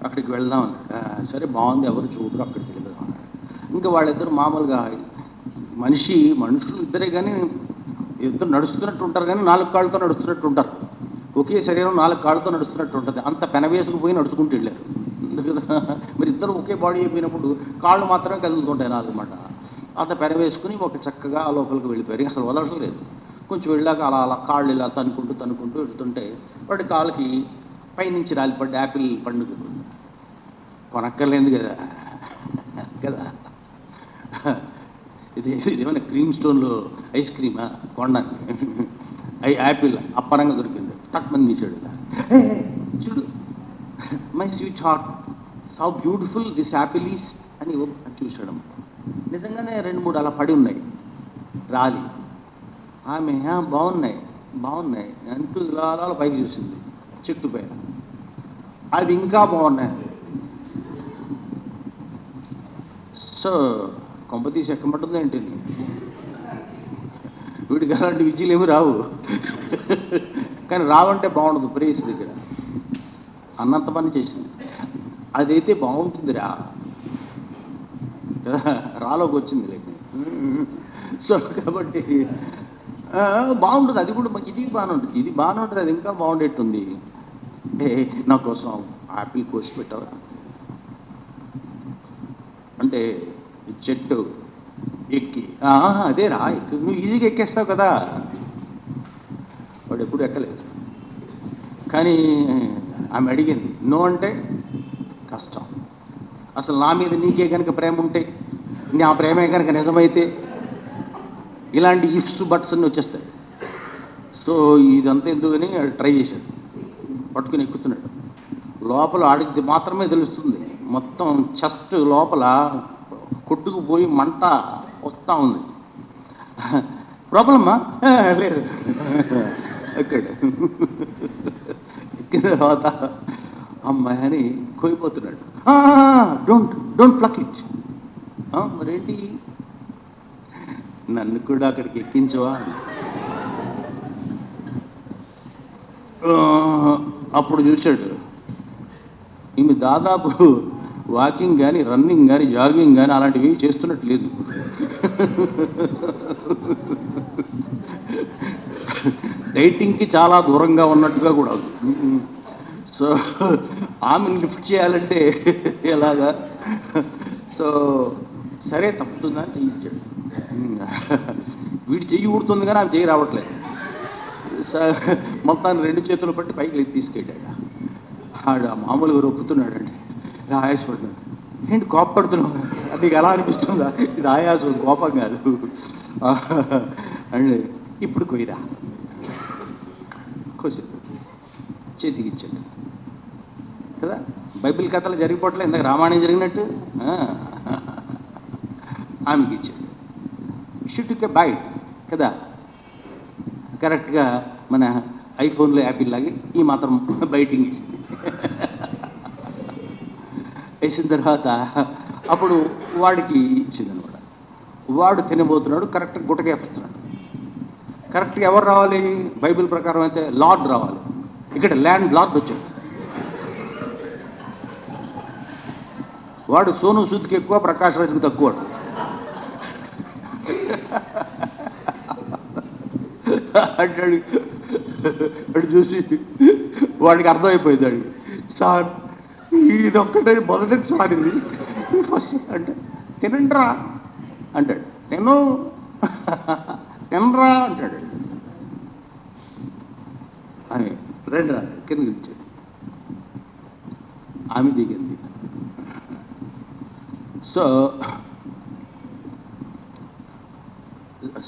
అక్కడికి వెళ్దాం అన్నాడు. సరే బాగుంది, ఎవరు చూడరు, అక్కడికి వెళ్దాం అన్నాడు. ఇంకా వాళ్ళిద్దరు మామూలుగా మనుషులు ఇద్దరే, కానీ ఇద్దరు నడుస్తున్నట్టు ఉంటారు, కానీ 4 కాళ్ళతో నడుస్తున్నట్టు ఉంటారు. ఒకే శరీరం 4 కాళ్ళతో నడుస్తున్నట్టు ఉంటుంది. అంత పెనవేసుకుపోయి నడుచుకుంటూ వెళ్ళారు కదా. మరి ఇద్దరు ఒకే బాడీ అయిపోయినప్పుడు కాళ్ళు మాత్రమే కదులుతుంటాయి అన్నమాట. అంత పెనవేసుకుని ఒక చక్కగా లోపలికి వెళ్ళిపోయారు. అసలు వదలలేదు. కొంచెం వెళ్ళాక అలా కాళ్ళు ఇలా తనుకుంటూ వెళ్తుంటే వాడి కాళ్ళకి పైనుంచి రాలిపడ్డ యాపిల్ పండుగ కొనక్కర్లేదు కదా కదా. ఇది ఏమైనా క్రీమ్ స్టోన్లో ఐస్ క్రీమా కొనడానికి, యాపిల్ అప్పరంగా దొరికింది, టక్ మంది తీసాడు. చూడు my sweet heart how beautiful this Apple is అని చూసాడు. నిజంగానే 2-3 అలా పడి ఉన్నాయి రాలి. ఆమె బాగున్నాయి బాగున్నాయి అంటూ ఇలా అలా పైకి చూసింది చెట్టు పైన. అవి ఇంకా బాగున్నాయి. సో కొంప తీసి ఎక్కమంటుంది ఏంటి, వీడికి అలాంటి విద్యలు ఏమి రావు. కానీ రావంటే బాగుండదు. ప్రేయస్ దగ్గర అన్నంత పని చేసింది. అదైతే బాగుంటుందిరా కదా, రాలోకి వచ్చింది లేక. సో కాబట్టి బాగుంటుంది. అది కూడా ఇది బాగానే ఉంటుంది, ఇది బాగానే ఉంటుంది, అది ఇంకా బాగుండేట్టుంది. నా కోసం యాపిల్ కోసి పెట్టావా అంటే చెట్టు ఎక్కి అదే రా ఎక్కి నువ్వు ఈజీగా ఎక్కేస్తావు కదా. వాడు ఎప్పుడు ఎక్కలేదు. కానీ ఆమె అడిగింది నో అంటే కష్టం. అసలు నా మీద నీకే కనుక ప్రేమ ఉంటే, నా ప్రేమే కనుక నిజమైతే ఇలాంటి ఇఫ్స్ బట్స్ అన్నీ వచ్చేస్తాయి. సో ఇదంతా ఎందుకని ట్రై చేశాడు. పట్టుకుని ఎక్కుతున్నాడు. లోపల ఆడికి మాత్రమే తెలుస్తుంది, మొత్తం చెస్ట్ లోపల కొట్టుకుపోయి మంట వస్తూ ఉంది. ప్రాబ్లమ్మా లేదు. ఎక్కాడు. ఎక్కిన తర్వాత అమ్మాయి అని కోయిపోతున్నాడు. Don't pluck it. మరేంటి నన్ను కూడా అక్కడికి ఎక్కించవా. అప్పుడు చూశాడు ఈమె దాదాపు వాకింగ్ కానీ రన్నింగ్ కానీ జాగింగ్ కానీ అలాంటివి చేస్తున్నట్లేదు. డైటింగ్కి చాలా దూరంగా ఉన్నట్టుగా కూడా. సో ఆమెను లిఫ్ట్ చేయాలంటే ఎలాగా. సో సరే తప్పుతుందని చెయ్యించాడు. వీడి చెయ్యి ఊడుతుంది కానీ ఆమె చెయ్యి రావట్లేదు. మొత్తాన్ని 2 చేతులు పట్టి పైకి తీసుకెళ్ళాడు. ఆడు మామూలుగా రొప్పుతున్నాడండి. ఆయాసపడుతున్నాడు. ఏంటి కోపడుతున్నావు, అది ఎలా అనిపిస్తుందా, ఇది ఆయాసం కోపం కాదు అండి. ఇప్పుడు కొయ్యరా కొంచెం చేతికి ఇచ్చాడు కదా. బైబిల్ కథలు జరిగిపోవట్లే, ఇందాక రామాయణం జరిగినట్టు ఆమెకి ఇచ్చాడు. షుట్టుకే బైట్ కదా, కరెక్ట్గా మన ఐఫోన్లో యాపిల్ లాగే ఈ మాత్రం బైటింగ్ ఇచ్చింది. వేసిన తర్వాత అప్పుడు వాడికి ఇచ్చిందనమాట. వాడు తినబోతున్నాడు, కరెక్ట్గా గుట్టకేస్తున్నాడు. కరెక్ట్గా ఎవరు రావాలి బైబిల్ ప్రకారం అయితే లార్డ్ రావాలి. ఇక్కడ ల్యాండ్ లార్డ్ వచ్చాడు. వాడు సోను సూద్కి ఎక్కువ, ప్రకాష్ రాజ్కి తక్కువ. అంటాడు. అడు చూసి వాడికి అర్థమైపోయింది. అడిగి సార్ ఇదొక్కటే మొదటిసారి ఫస్ట్ అంటే తినండిరా అంటాడు. తినరా అంటాడు. అని రండి రా కిందకి ఇచ్చాడు. ఆమె దిగింది. సో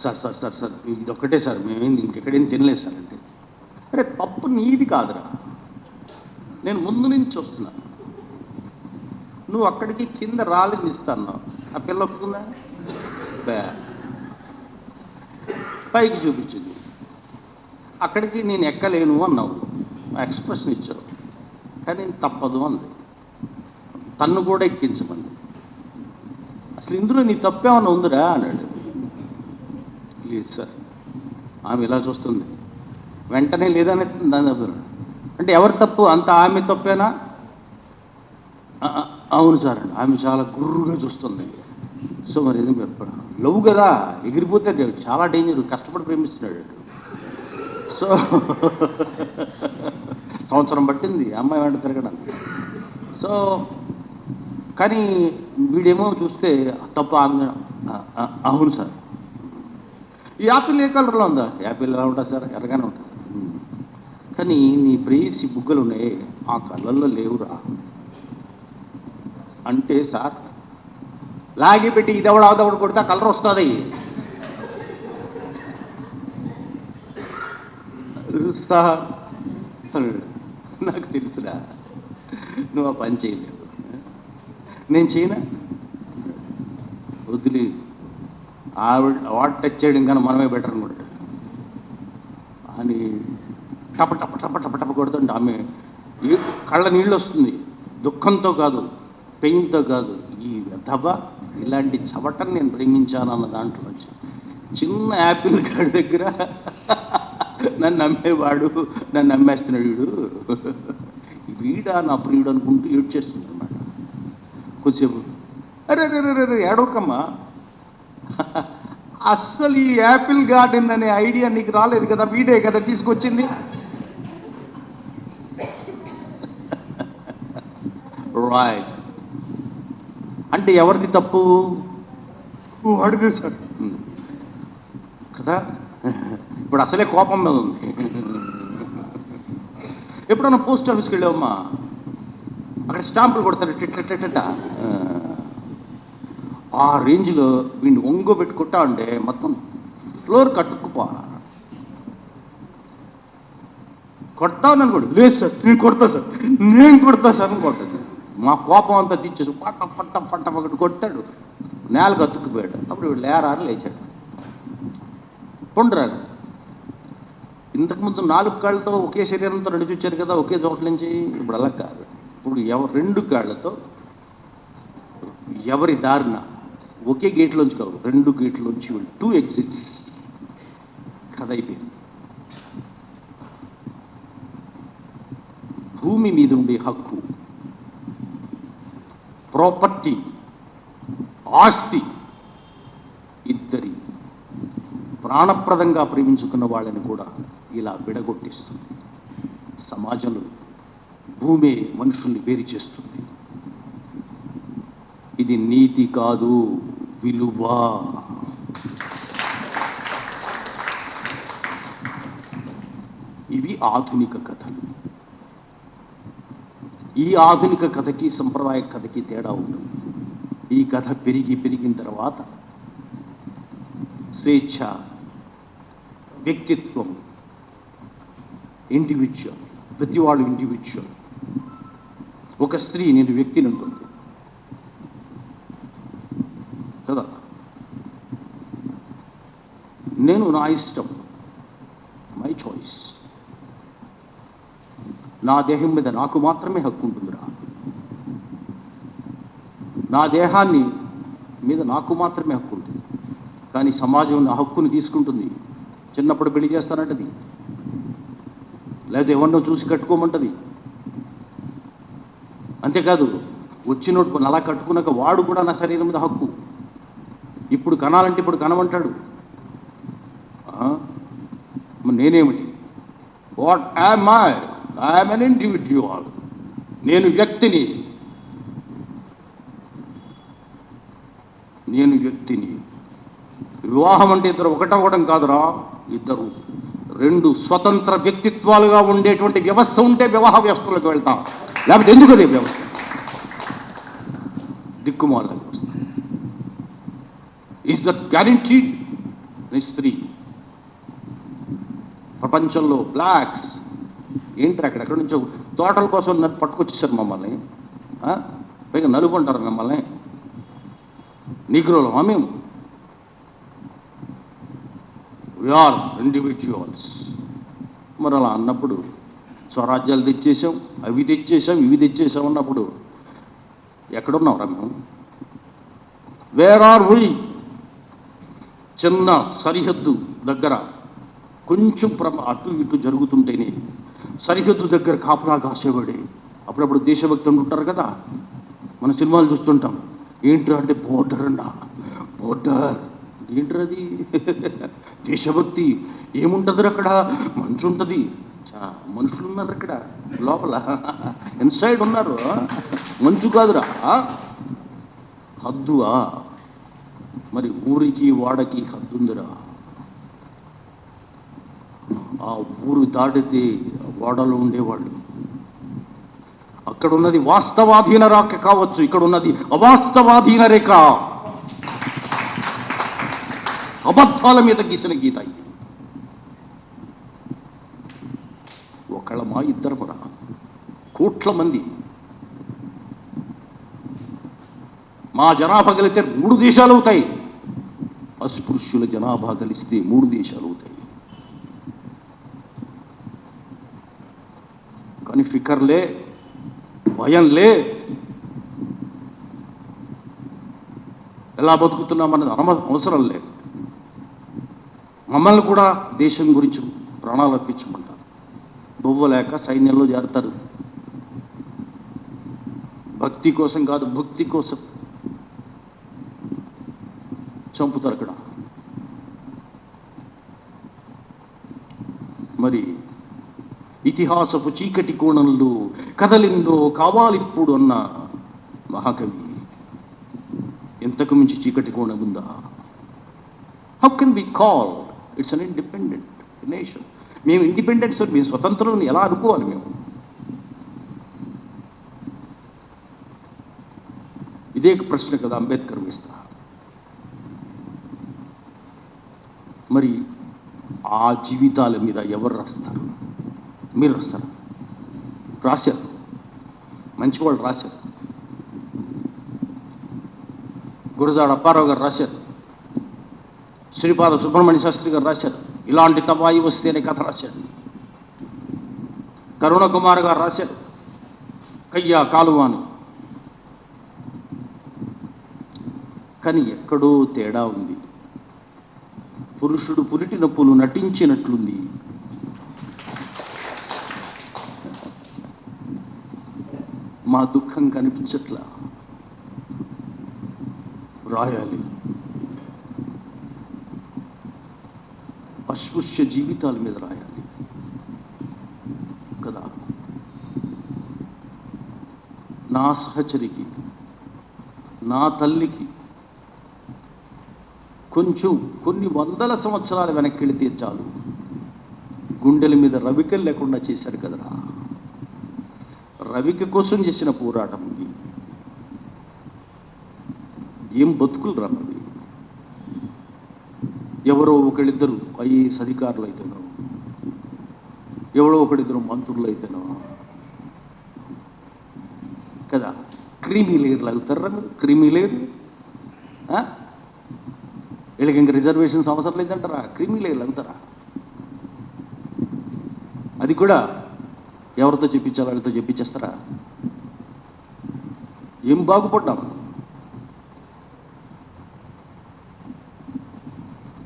సార్ ఇదొక్కటే సార్, మేమేం ఇంకెక్కడేం తినలేదు సార్ అంటే, అరే తప్పు నీది కాదురా, నేను ముందు నుంచి వస్తున్నాను, నువ్వు అక్కడికి కింద రాలేదు ఇస్తాను. ఆ పిల్ల ఒప్పుకుందా? పైకి చూపించింది. అక్కడికి నేను ఎక్కలేను అన్నావు, ఎక్స్ప్రెషన్ ఇచ్చావు. కానీ తప్పదు అంది. తన్ను కూడా ఎక్కించమంది. అసలు ఇందులో నీ తప్పేమన్నా ఉందిరా అన్నాడు. లేదు సార్. ఆమె ఇలా చూస్తుంది. వెంటనే లేదని దాని తప్పు అంటే ఎవరు తప్పు, అంత ఆమె తప్పేనా? అవును సార్ అండి. ఆమె చాలా గుర్రుగా చూస్తుంది. సో మరి ఏదో చెప్పాడు, లవ్ కదా, ఎగిరిపోతే చాలా డేంజర్, కష్టపడి ప్రేమిస్తున్నాడు. సో సంవత్సరం పట్టింది అమ్మాయి వెంట తిరగడానికి. సో కానీ వీడేమో చూస్తే తప్ప ఆమె అవును సార్. ఈ యాపిల్ ఏ కలర్లో ఉందా? యాపిల్ ఎలా ఉంటుంది సార్? ఎర్రగానే ఉంటుంది. కానీ నీ ప్రేయసి బుగ్గలు ఉన్నాయి, ఆ కలర్లో లేవురా అంటే సార్ లాగి పెట్టి ఇదవడ అవదవడ కొడితే ఆ కలర్ వస్తుంది సార్. నాకు తెలుసురా, నువ్వు ఆ పని చేయలేవు, నేను చేయనా, వదిలే. వాడు టచ్ చేయడం కానీ మనమే బెటర్ అనుకుంటా అని టప టప టప టప టప కొడుతుంటే ఆమె కళ్ళ నీళ్ళు వస్తుంది. దుఃఖంతో కాదు, పెయిన్తో కాదు, ఈ వ్యధవ ఇలాంటి చవటని నేను ప్రేమించానన్న దాంట్లో వచ్చి చిన్న యాపిల్ గాడి దగ్గర నన్ను నమ్మేవాడు, నన్ను నమ్మేస్తున్నాడు వీడా నా ప్రియుడు అనుకుంటూ ఏడ్చేస్తుంది అన్నమాట. కొంచెంసేపు అరే రే ఏడవకమ్మా, అస్సలు ఈ యాపిల్ గార్డెన్ అనే ఐడియా నీకు రాలేదు కదా, వీడే కదా తీసుకొచ్చింది. రైట్ అంటే ఎవరిది తప్పు? వాడిదే సార్ కదా. ఇప్పుడు అసలే కోపం మీద ఉంది. ఎప్పుడన్నా పోస్ట్ ఆఫీస్కి వెళ్ళావమ్మా, అక్కడ స్టాంపులు కొడతారు టిట్ట, ఆ రేంజ్లో వీడిని ఒంగోబెట్టి కొట్టా అంటే మొత్తం ఫ్లోర్ కట్టుకుపో. కొడతాను అనుకోండి, లేదు సార్ నేను కొడతా సార్, నేను కొడతా సార్ అని కొట్టదు. మా కోపం అంతా తీర్చేసి పట్ట పట్ట పట్ట ఒకటి కొట్టాడు, నేలకు అతుక్కుపోయాడు. అప్పుడు వీడు లేరారు లేచాడు. పొండరారు ఇంతకుముందు 4 కాళ్ళతో ఒకే శరీరంతో నడిచొచ్చారు కదా ఒకే చోట నుంచి. ఇప్పుడు అలా కాదు, ఇప్పుడు 2 కాళ్ళతో ఎవరి దారిన ఒకే గేట్లోంచి కాదు 2 గేట్లోంచి 2 ఎగ్జిట్స్ కథ అయిపోయింది. భూమి మీద ఉండే హక్కు, ప్రాపర్టీ, ఆస్తి ఇద్దరి ప్రాణప్రదంగా ప్రేమించుకున్న వాళ్ళని కూడా ఇలా విడగొట్టిస్తుంది. సమాజంలో భూమి మనుషుల్ని వేరు చేస్తుంది. ఇది నీతి కాదు, విలువ. ఇవి ఆధునిక కథలు. ఈ ఆధునిక కథకి సంప్రదాయ కథకి తేడా ఉంటుంది. ఈ కథ పెరిగిన తర్వాత స్వేచ్ఛ, వ్యక్తిత్వం, ఇండివిజువల్, ప్రతి వాళ్ళు ఇండివిజువల్. ఒక స్త్రీ నేను వ్యక్తిని ఉంటుంది కదా, నేను నా ఇష్టం, మై చాయిస్, నా దేహం మీద నాకు మాత్రమే హక్కు ఉంటుందిరా, నా దేహాన్ని మీద నాకు మాత్రమే హక్కు ఉంటుంది. కానీ సమాజం నా హక్కుని తీసుకుంటుంది. చిన్నప్పుడు పెళ్లి చేస్తానంటది, లేకపోతే ఎవరినో చూసి కట్టుకోమంటది. అంతేకాదు వచ్చినట్టు అలా కట్టుకున్నాక వాడు కూడా నా శరీరం మీద హక్కు. ఇప్పుడు కనాలంటే ఇప్పుడు కనమంటాడు. నేనేమిటి? What am I? I'm an individual. నేను వ్యక్తిని, వివాహం అంటే ఇద్దరు ఒకటవడం కాదురా, ఇద్దరు 2 స్వతంత్ర వ్యక్తిత్వాలుగా ఉండేటువంటి వ్యవస్థ ఉంటే వివాహ వ్యవస్థలోకి వెళ్తాం. లేకపోతే ఎందుకు అదే వ్యవస్థ? దిక్కుమాల వ్యవస్థ. Is that guaranteed? స్త్రీ ప్రపంచంలో బ్లాక్స్ ఏంటి అక్కడెక్కడి నుంచో తోటల కోసం పట్టుకొచ్చేసారు మమ్మల్ని. పైగా నలుగుంటారు మిమ్మల్ని. నీగ్రోలమా మేము? We're individuals. మరి అలా అన్నప్పుడు స్వరాజ్యాలు తెచ్చేసాం, అవి తెచ్చేసాం, ఇవి తెచ్చేసాం అన్నప్పుడు ఎక్కడున్నావురా మేము? Where are we? చిన్న సరిహద్దు దగ్గర కొంచెం అటు ఇటు జరుగుతుంటేనే సరిహద్దు దగ్గర కాపులా కాసేవాడే. అప్పుడప్పుడు దేశభక్తి ఉంటారు కదా, మన సినిమాలు చూస్తుంటాం. ఏంట్రా అంటే బోర్డర్ అన్నా, బోర్డర్ ఏంటది? దేశభక్తి ఏముంటుంది అక్కడ? మంచు ఉంటుంది, మనుషులు ఉన్నారు అక్కడ లోపల, ఇన్సైడ్ ఉన్నారు. మంచు కాదురా, హద్దువా? మరి ఊరికి వాడకి హద్దుందిరా. ఆ ఊరు దాటితే వాడలో ఉండేవాళ్ళు. అక్కడ ఉన్నది వాస్తవాధీన రేఖ కావచ్చు, ఇక్కడ ఉన్నది అవాస్తవాధీన రేఖ. అబద్ధాల మీద గీసిన గీత. ఒకళ్ళమా ఇద్దరమురా? కోట్ల మంది. మా జనాభా కలిస్తే 3 దేశాలు అవుతాయి. అస్పృశ్యుల జనాభా కలిస్తే 3 దేశాలు అవుతాయి. కానీ ఫికర్లే, భయంలే, ఎలా బతుకుతున్నామన్నది అవసరం లేదు. మమ్మల్ని కూడా దేశం గురించి ప్రాణాలు అర్పించమంటారు. బొవ్వలేక సైన్యంలో చేరతారు. భక్తి కోసం కాదు, భక్తి కోసం చంపుతారు అక్కడ. మరి ఇతిహాసపు చీకటి కోణంలో కథలెన్నో కావాలిప్పుడు అన్న మహాకవి, ఎంతకు మించి చీకటి కోణం ఉందా? How can be call it's an independent nation? మేము ఇండిపెండెన్స్, మేము స్వతంత్రం ఎలా అనుకోవాలి? మేము ఇదే ప్రశ్న కదా అంబేద్కర్ వేస్తా. మరి ఆ జీవితాల మీద ఎవరు రాస్తారు? మీరు రాస్తారు. రాశారు, మంచివాళ్ళు రాశారు. గురజాడ అప్పారావు గారు రాశారు, శ్రీపాద సుబ్రహ్మణ్య శాస్త్రి గారు రాశారు, ఇలాంటి తవాయి వస్తేనే కథ రాశారు. కరుణ కుమార్ గారు రాశారు, కయ్యా కాలువాను. కానీ ఎక్కడో తేడా ఉంది. పురుషుడు పురిటి నొప్పులు నటించినట్లుంది. మా దుఃఖం కనిపించట్లా. రాయాలి. అస్పృశ్య జీవితాల మీద రాయాలి కదా. నా సహచరికి, నా తల్లికి కొన్ని వందల సంవత్సరాలు వెనక్కి వెళితే చాలు, గుండెల మీద రవికలు లేకుండా చేశాడు కదరా. రవిక కోసం చేసిన పోరాటం ఇది. ఏం బతుకులు రా అవి. ఎవరో ఒకళ్ళిద్దరు ఐఏఎస్ అధికారులు అయితేనో, ఎవరో ఒకళ్ళిద్దరు మంత్రులు అయితేనో కదా. క్రీమీ లేయర్లు అవుతారా మీరు? క్రీమీ లేయర్ వీళ్ళకి ఇంకా రిజర్వేషన్స్ అవసరం లేదంటారా? క్రీమీ లేయర్లు అవుతారా? అది కూడా ఎవరితో చెప్పించాలో వాళ్ళతో చెప్పించేస్తారా? ఏం బాగుపడ్డాం.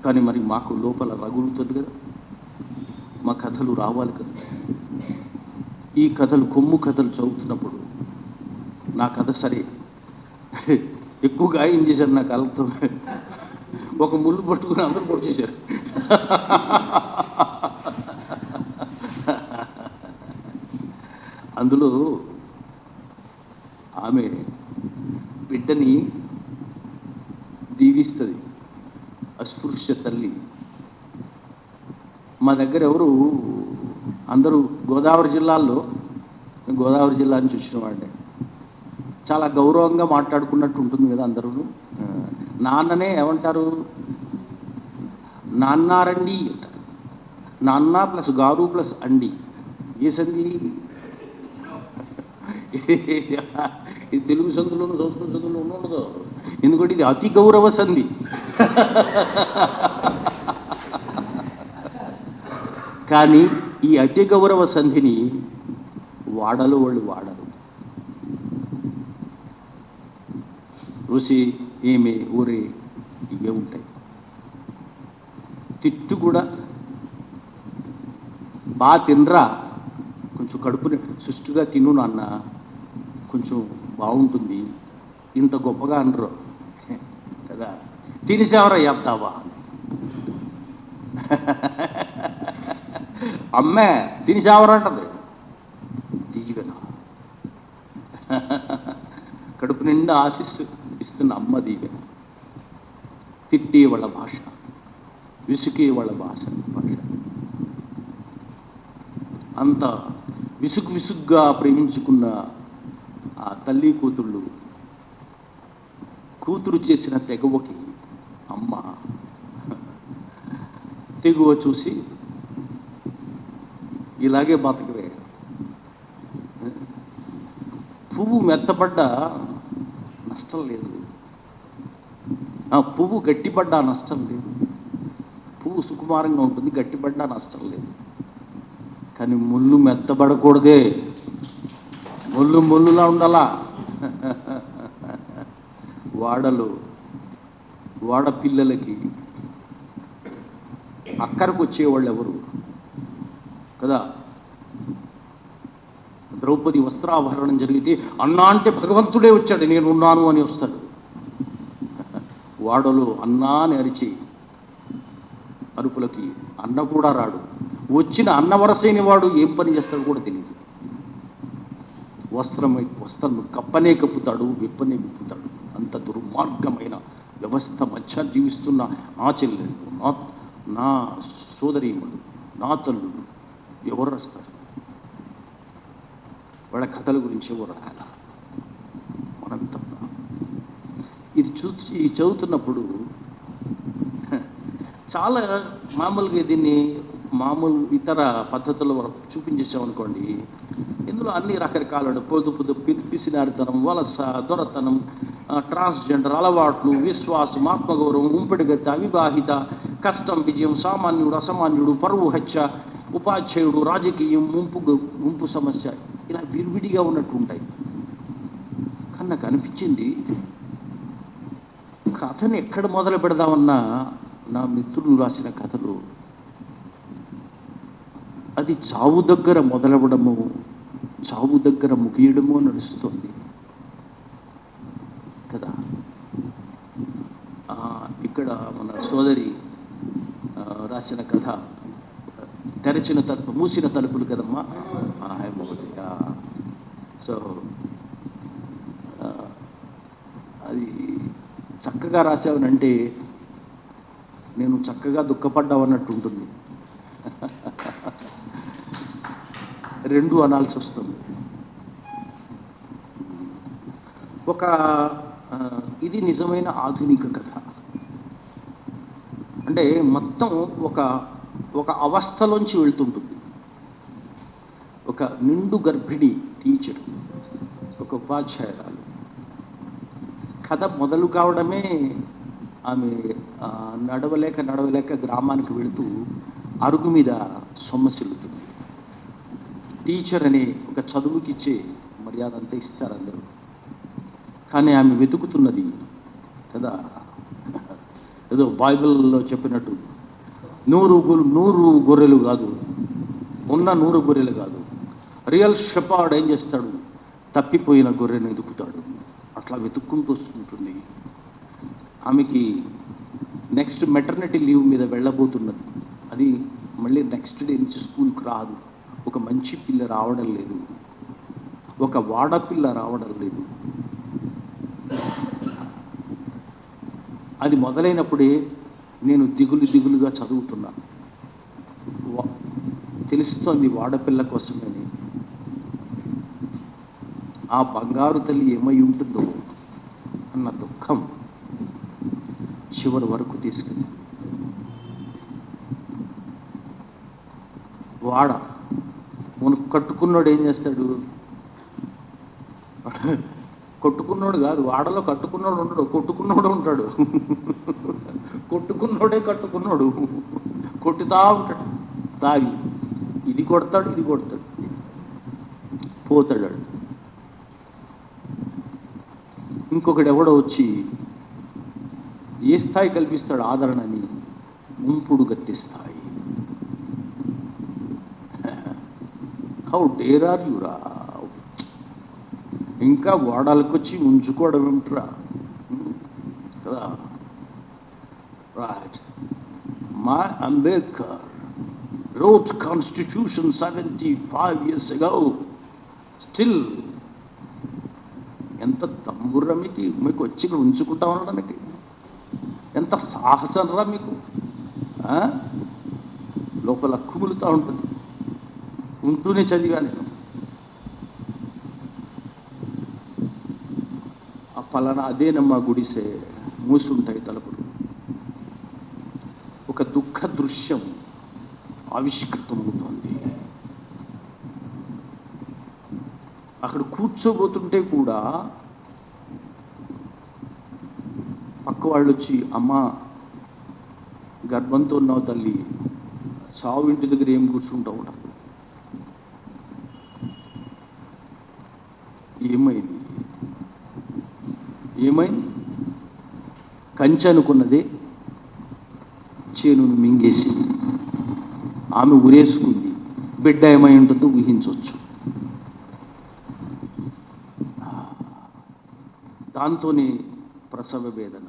కానీ మరి మాకు లోపల రగులుతుంది కదా, మా కథలు రావాలి కదా. ఈ కథలు, కొమ్ము కథలు చదువుతున్నప్పుడు నా కథ సరే ఎక్కువ గాయం చేశారు నా కళ్ళతో. ఒక ముళ్ళు పట్టుకుని అందరూ పొడి చేశారు. అందులో ఆమె బిడ్డని దీవిస్తుంది, అస్పృశ్య తల్లి. మా దగ్గర ఎవరు అందరూ గోదావరి జిల్లాల్లో, గోదావరి జిల్లా నుంచి వచ్చిన వాడిని, చాలా గౌరవంగా మాట్లాడుకున్నట్టు ఉంటుంది కదా అందరూ. నాన్ననే ఏమంటారు? నాన్నారండి అంటారు. నాన్న ప్లస్ గారు ప్లస్ అండి ఏ సంధి? ఇది తెలుగు సందులోను సంస్కృత సందులో ఉండదు. ఎందుకంటే ఇది అతి గౌరవ సంధి. కానీ ఈ అతి గౌరవ సంధిని వాడలు వాళ్ళు వాడరు. ఊసి ఏమే ఊరే ఇవే ఉంటాయి. తిట్టు కూడా బాగా తినరా, కొంచెం కడుపుని సుష్టుగా తిను నాన్న, కొంచెం బాగుంటుంది, ఇంత గొప్పగా అనరు కదా. తినిసేవరా చెప్తావా? అమ్మే తినిసేవరా అంటది. దీవెన, కడుపు నిండా ఆశిస్తూ ఇస్తున్న అమ్మ దీవెన. తిట్టే వాళ్ళ భాష, విసుకే వాళ్ళ భాష. అంత విసుగ్గా ప్రేమించుకున్న ఆ తల్లి కూతుళ్ళు, కూతురు చేసిన తెగువకి అమ్మ తెగువ చూసి ఇలాగే బతకవే, పువ్వు మెత్తపడ్డా నష్టం లేదు, పువ్వు గట్టిపడ్డా నష్టం లేదు. పువ్వు సుకుమారంగా ఉంటుంది, గట్టిపడ్డా నష్టం లేదు. కానీ ముళ్ళు మెత్తబడకూడదే, ముళ్ళులా ఉండాలా. వాడపిల్లలకి అక్కరకు వచ్చేవాళ్ళు ఎవరు కదా. ద్రౌపది వస్త్రాభరణం జరిగితే అన్నా అంటే భగవంతుడే వచ్చాడు, నేను ఉన్నాను అని వస్తాడు. వాడలో అన్నా అని అరిచి అరుపులకి అన్న కూడా రాడు. వచ్చిన అన్న వరసైన వాడు ఏం పని చేస్తాడు కూడా తెలియదు. వస్త్రం కప్పనే కప్పుతాడు, విప్పనే విప్పుతాడు. అంత దుర్మార్గమైన వ్యవస్థ మధ్య జీవిస్తున్న నా చెల్లెళ్ళు, నా సోదరీమణులు, నా తల్లులు ఎవరు రాస్తారు? వాళ్ళ కథల గురించి ఎవరు రాయాల? మనం తప్ప. ఇది చదువుతున్నప్పుడు చాలా మామూలుగా దీన్ని మామూలు ఇతర పద్ధతుల్లో చూపించేసామనుకోండి, ఇందులో అన్ని రకరకాల పొదుపు పిసినారితనం, వలస, దొరతనం, ట్రాన్స్జెండర్ అలవాట్లు, విశ్వాసం, ఆత్మగౌరవం, ఉంపిడిగత్త, అవివాహిత, కష్టం, విజయం, సామాన్యుడు, అసామాన్యుడు, పరువు హత్య, ఉపాధ్యాయుడు, రాజకీయం, ముంపు సమస్య, ఇలా విడివిడిగా ఉన్నట్టు ఉంటాయి. కానీ నాకు అనిపించింది కథను ఎక్కడ మొదలు పెడదామన్నా నా మిత్రులు రాసిన కథలు అది చావు దగ్గర మొదలవడము, చావు దగ్గర ముగియడము నడుస్తుంది కదా. ఇక్కడ మన సోదరి రాసిన కథ తెరచిన తలుపు మూసిన తలుపులు కదమ్మా, హేమవతి. సో అది చక్కగా రాసావనంటే నేను చక్కగా దుఃఖపడ్డావన్నట్టు ఉంటుంది. రెండు అనాల్సి వస్తుంది. ఇది నిజమైన ఆధునిక కథ. అంటే మొత్తం ఒక అవస్థలోంచి వెళ్తుంటుంది. ఒక నిండు గర్భిణి టీచర్, ఒక ఉపాధ్యాయురాలు. కథ మొదలు కావడమే ఆమె నడవలేక గ్రామానికి వెళుతూ అరుగు మీద సొమ్మసిల్లుతుంది. టీచర్ అనే ఒక చదువుకిచ్చే మర్యాద అంతా ఇస్తారు అందరూ. కానీ ఆమె వెతుకుతున్నది కదా, ఏదో బైబిల్లో చెప్పినట్టు 100 గొర్రెలు కాదు, ఉన్న 100 గొర్రెలు కాదు. రియల్ షెపర్డ్ ఏం చేస్తాడు? తప్పిపోయిన గొర్రెను వెతుకుతాడు. అట్లా వెతుక్కుంటూ వస్తుంటుంది. ఆమెకి నెక్స్ట్ మెటర్నిటీ లీవ్ మీద వెళ్ళబోతున్నది. అది మళ్ళీ నెక్స్ట్ డే నుంచి స్కూల్కి రాదు. ఒక మంచి పిల్ల రావడం లేదు, ఒక వాడపిల్ల రావడం లేదు. అది మొదలైనప్పుడే నేను దిగులుగా చదువుతున్నా. తెలుస్తోంది వాడపిల్ల కోసమని. ఆ బంగారు తల్లి ఏమై ఉంటుందో అన్న దుఃఖం చివరి వరకు తీసుకుని మనకు కట్టుకున్నాడు ఏం చేస్తాడు? కొట్టుకున్నాడు కాదు, వాడలో కట్టుకున్నాడు ఉండడు, కొట్టుకున్నాడు ఉంటాడు. కట్టుకున్నాడు కొట్టుతా ఉంటాడు. తాగి ఇది కొడతాడు పోతాడు. ఇంకొకడు ఎవడో వచ్చి ఏ స్థాయి కల్పిస్తాడు ఆదరణని? ముంపుడు గత్తి స్థాయి. హౌ డేర్ ఆర్ యు రా? ఇంకా వాడాలకొచ్చి ఉంచుకోవడం ఏమిట్రా కదా. రైట్. మా Ambedkar wrote Constitution 75 years ago. Still ఎంత తమ్ముర్రా మీకు వచ్చి ఇక్కడ ఉంచుకుంటా ఉండడానికి? ఎంత సాహసం రా మీకు? లోపల కుములుతూ ఉంటుంది. ఉంటూనే చదివా నేను. ఆ పలానా అదేనమ్మా గుడిసే, మూసుంటాయి తలుపులు. ఒక దుఃఖ దృశ్యం ఆవిష్కృతమవుతోంది. అక్కడ కూర్చోబోతుంటే కూడా పక్క వాళ్ళు వచ్చి, అమ్మ గర్భంతో ఉన్నావు తల్లి, చావు ఇంటి దగ్గర ఏం కూర్చుంటావు ఉంటారు. ఏమైంది కంచె అనుకున్నది చేనును మింగేసి ఆమె ఉరేసుకుంది. బిడ్డ ఏమై ఉంటుందో ఊహించవచ్చు. దాంతోనే ప్రసవ వేదన.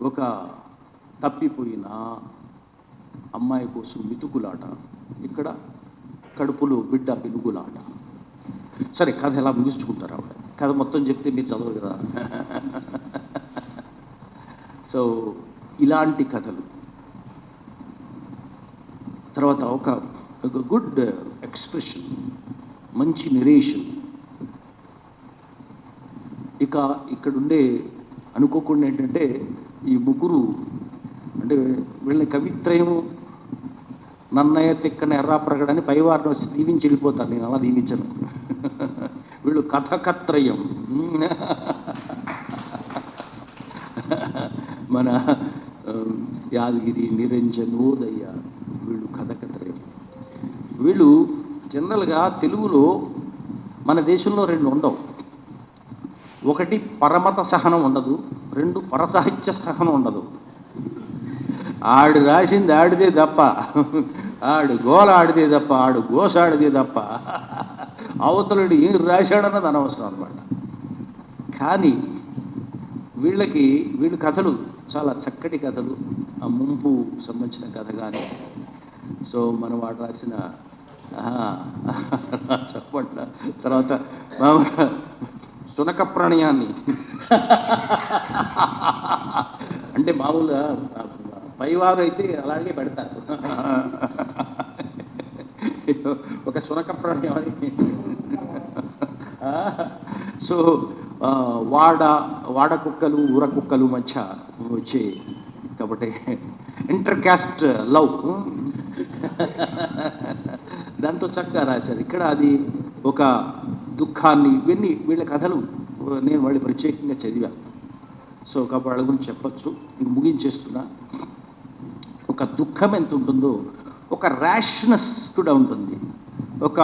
ఒక తప్పిపోయిన అమ్మాయి కోసం మితుకులాట, ఇక్కడ కడుపులో బిడ్డ పెనుగులాట. సరే, కథ ఎలా ముగించుకుంటారు ఆవిడ? కథ మొత్తం చెప్తే మీరు చదవరు కదా. సో ఇలాంటి కథలు. తర్వాత ఒక గుడ్ ఎక్స్ప్రెషన్, మంచి నెరేషన్. ఇక ఇక్కడుండే అనుకోకుండా ఏంటంటే, ఈ ముగ్గురు అంటే వీళ్ళని కవిత్రయము నన్నయ్య తిక్కన ఎర్రాప్రగడని పైవారిని వచ్చి దీవించి వెళ్ళిపోతాను. నేను అలా దీవించను. వీళ్ళు కథకత్రయం. మన యాదగిరి, నిరంజన్, ఓదయ్య, వీళ్ళు కథకత్రయం. వీళ్ళు జనరల్గా తెలుగులో మన దేశంలో రెండు ఉండవు. ఒకటి పరమత సహనం ఉండదు, రెండు పరసాహిత్య సహనం ఉండదు. ఆడు రాసింది ఆడిదే తప్ప, ఆడు గోల ఆడిదే తప్ప, ఆడు గోస ఆడిదే తప్ప, అవతలుడు ఏం రాశాడన్నది అనవసరం అనమాట. కానీ వీళ్ళు కథలు చాలా చక్కటి కథలు. ఆ ముంపు సంబంధించిన కథ కానీ, సో మనం వాడు రాసిన చెప్పట్ల తర్వాత సునక ప్రణయాన్ని అంటే మామూలుగా పైవారు అయితే అలాగే పెడతారు. ఒక సునక ప్రణయం అని. సో వాడ కుక్కలు ఊర కుక్కలు మధ్య వచ్చే కాబట్టి ఇంటర్ క్యాస్ట్ లవ్, దాంతో చక్కగా రాశారు. ఇక్కడ అది ఒక దుఃఖాన్ని, ఇవన్నీ వీళ్ళ కథలు నేను వాళ్ళు ప్రత్యేకంగా చదివాను. సో కాబట్టి వాళ్ళ గురించి చెప్పచ్చు. ఇంక ముగించేస్తున్నా. ఒక దుఃఖం ఎంత ఉంటుందో ఒక ర్యాష్నెస్ కూడా ఉంటుంది. ఒక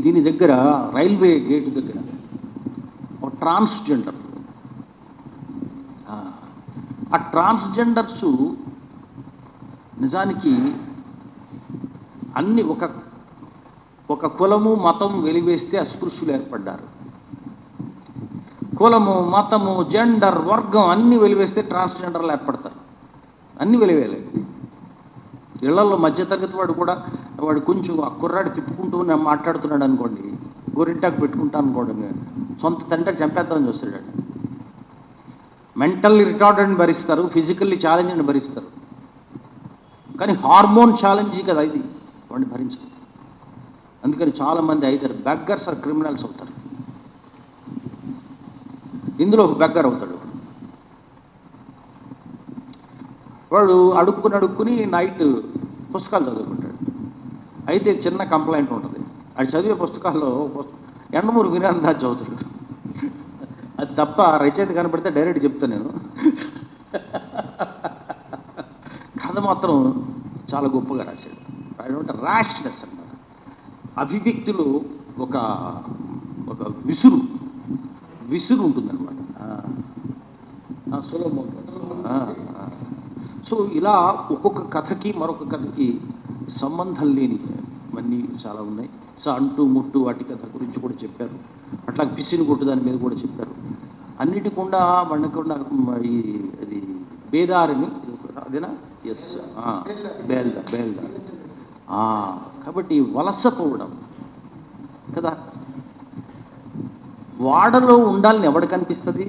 దీని దగ్గర రైల్వే గేట్ దగ్గర ఒక ట్రాన్స్జెండర్, ఆ ట్రాన్స్జెండర్సు నిజానికి అన్ని ఒక కులము మతం వెలివేస్తే అస్పృశ్యులు ఏర్పడ్డారు. కులము మతము జెండర్ వర్గం అన్నీ వెలివేస్తే ట్రాన్స్జెండర్లు ఏర్పడతారు. అన్నీ వెలివేయలేదు. ఇళ్లలో మధ్యతరగతి వాడు కొంచెం ఆ కుర్రాడు తిప్పుకుంటూ నేను మాట్లాడుతున్నాడు అనుకోండి, గోరింటాకు పెట్టుకుంటాను అనుకోండి, సొంత తండ్రి చంపేద్దామని చూస్తాడు. మెంటల్లీ రిటార్డెడ్ని భరిస్తారు, ఫిజికల్లీ ఛాలెంజ్ని భరిస్తారు. కానీ హార్మోన్ ఛాలెంజ్ కదా ఇది, వాడిని భరించరు. అందుకని చాలామంది ఐదర్ బెగ్గర్స్ ఆర్ క్రిమినల్స్ అవుతారు. ఇందులో ఒక బెగ్గర్ అవుతాడు. వాడు అడుక్కుని నైట్ పుస్తకాలు చదువుకుంటాడు. అయితే చిన్న కంప్లైంట్ ఉంటుంది, అది చదివే పుస్తకాల్లో ఎండమూరు వీరేంద్రనాథ్ చదువుతాడు. అది తప్ప రచయిత కనపడితే డైరెక్ట్ చెప్తాను నేను. కథ మాత్రం చాలా గొప్పగా రాశాడు. అంటే ర్యాష్నెస్ అన్నమాట. అభివ్యక్తిలో ఒక విసురు ఉంటుందన్నమాట. సులభం. సో ఇలా ఒక్కొక్క కథకి మరొక కథకి సంబంధం లేనివన్నీ చాలా ఉన్నాయి. సో అంటూ ముట్టు వాటి కథ గురించి కూడా చెప్పారు. అట్లా పిసిని కొట్టు దాని మీద కూడా చెప్పారు. అన్నిటికుండా మనకుండా అది బేదారిని, అదేనా? ఎస్, బేల్దా. కాబట్టి వలసపోవడం కదా. వాడలో ఉండాలని ఎవడికి అనిపిస్తుంది?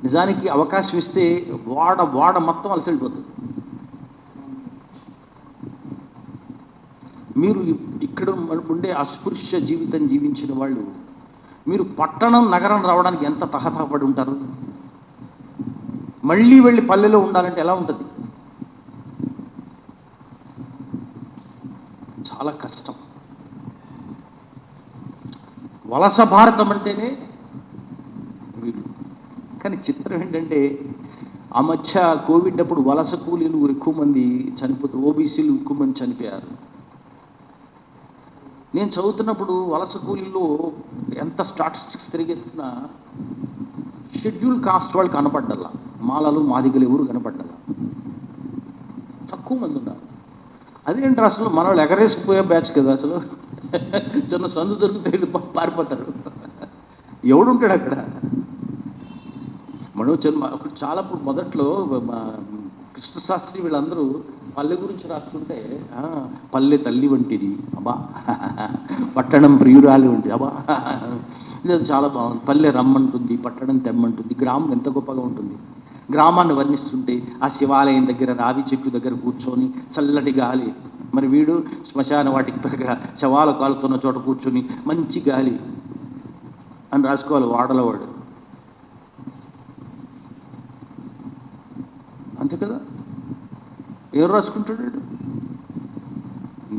నిజానికి అవకాశం ఇస్తే వాడ మొత్తం వలస వెళ్ళిపోతుంది. మీరు ఇక్కడ ఉండే అస్పృశ్య జీవితం జీవించిన వాళ్ళు మీరు పట్టణం నగరం రావడానికి ఎంత తహతహపడి ఉంటారు. మళ్ళీ వెళ్ళి పల్లెలో ఉండాలంటే ఎలా ఉంటుంది? చాలా కష్టం. వలస భారతం అంటేనే వీళ్ళు. కానీ చిత్రం ఏంటంటే ఆ మధ్య కోవిడ్ అప్పుడు వలస కూలీలు ఎక్కువ మంది చనిపోతారు, ఓబీసీలు ఎక్కువ మంది చనిపోయారు. నేను చదువుతున్నప్పుడు వలస కూలీల్లో ఎంత స్టాటిస్టిక్స్ తిరిగేస్తున్నా షెడ్యూల్ కాస్ట్ వాళ్ళు కనపడ్డల్లా, మాలలు మాదిగలు ఎవరు కనపడ్డల్లా, తక్కువ మంది ఉన్నారు. అదేంటి అసలు మన వాళ్ళు ఎగరేసిపోయే బ్యాచ్ కదా, అసలు చిన్న సందు దొరికితే పారిపోతారు. ఎవడుంటాడు అక్కడ? మనం చాలా మొదట్లో మా కృష్ణశాస్త్రి వీళ్ళందరూ పల్లె గురించి రాస్తుంటే పల్లె తల్లి వంటిది అబ్బా, పట్టణం ప్రియురాలి వంటిది అబ్బా, ఇది చాలా బాగుంది. పల్లె రమ్మంటుంది, పట్టణం తెమ్మంటుంది, గ్రామం ఎంత గొప్పగా ఉంటుంది. గ్రామాన్ని వర్ణిస్తుంటే ఆ శివాలయం దగ్గర రావి చెట్టు దగ్గర కూర్చొని చల్లటి గాలి, మరి వీడు శ్మశాన వాటికి దగ్గర శవాలు కాలుతున్న చోట కూర్చొని మంచి గాలి అని రాసుకోవాలి వాడల వాడు, అంతే కదా. ఎవరు రాసుకుంటాడు?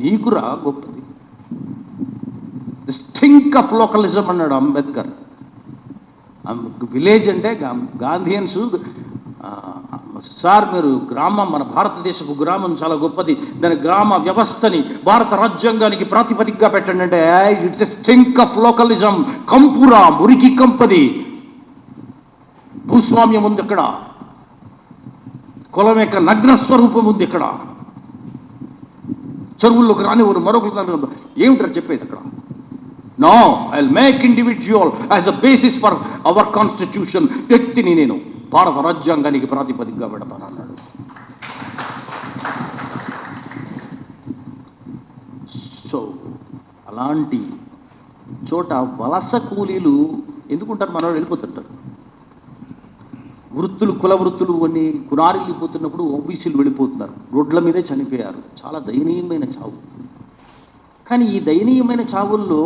నీకురా గొప్పది. ది స్టింక్ ఆఫ్ లోకలిజం అన్నాడు అంబేద్కర్. విలేజ్ అంటే గాంధీయన్స్ సార్ మీరు గ్రామం, మన భారతదేశపు గ్రామం చాలా గొప్పది, దాని గ్రామ వ్యవస్థని భారత రాజ్యాంగానికి ప్రాతిపదికగా పెట్టండి అంటే ఇట్స్ ఎ స్టింక్ ఆఫ్ లోకలిజం. కంపురా, మురికి కంపది. భూస్వామ్యం ఉంది ఇక్కడ, కులం యొక్క నగ్న స్వరూపం ఉంది ఇక్కడ. చెరువుల్లోకి రానివారు, మరొకరు ఏమిటారు చెప్పేది అక్కడ? No, I will make individual as the basis for our constitution. వ్యక్తిని నేను భారత రాజ్యాంగానికి ప్రాతిపదికగా పెడతానన్నాడు. సో అలాంటి చోట వలస కూలీలు ఎందుకుంటారు? మనవాళ్ళు వెళ్ళిపోతుంటారు. వృత్తులు, కుల వృత్తులు కొన్ని కునారిల్లిపోతున్నప్పుడు ఓబీసీలు వెళ్ళిపోతున్నారు, రోడ్ల మీదే చనిపోయారు. చాలా దయనీయమైన చావు. కానీ ఈ దయనీయమైన చావుల్లో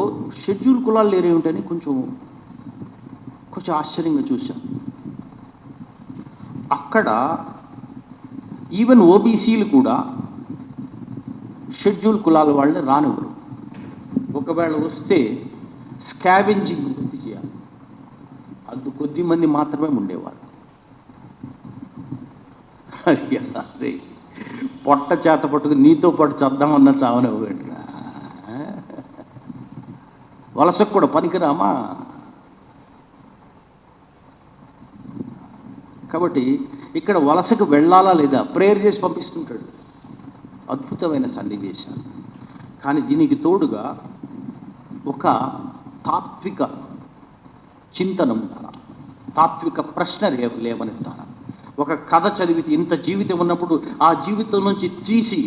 షెడ్యూల్ కులాలు లేరేమిటని కొంచెం ఆశ్చర్యంగా చూశాం. అక్కడ ఈవెన్ ఓబీసీలు కూడా షెడ్యూల్ కులాల వాళ్ళని రానివ్వరు. ఒకవేళ వస్తే స్కావెంజింగ్ వృత్తి చేయాలి. అందు కొద్ది మంది మాత్రమే ఉండేవారు. అరే పొట్ట చేత పట్టుకుని నీతో పాటు చద్దామన్న చావనివ్వండి. వలసకు కూడా పనికిరామా? కాబట్టి ఇక్కడ వలసకు వెళ్ళాలా లేదా ప్రేయర్ చేసి పంపిస్తుంటాడు. అద్భుతమైన సన్నివేశాలు. కానీ దీనికి తోడుగా ఒక తాత్విక చింతనం ఉండాలి, తాత్విక ప్రశ్న లేవనెత్తాలి. ఒక కథ చదివితే ఇంత జీవితం ఉన్నప్పుడు ఆ జీవితం నుంచి తీసి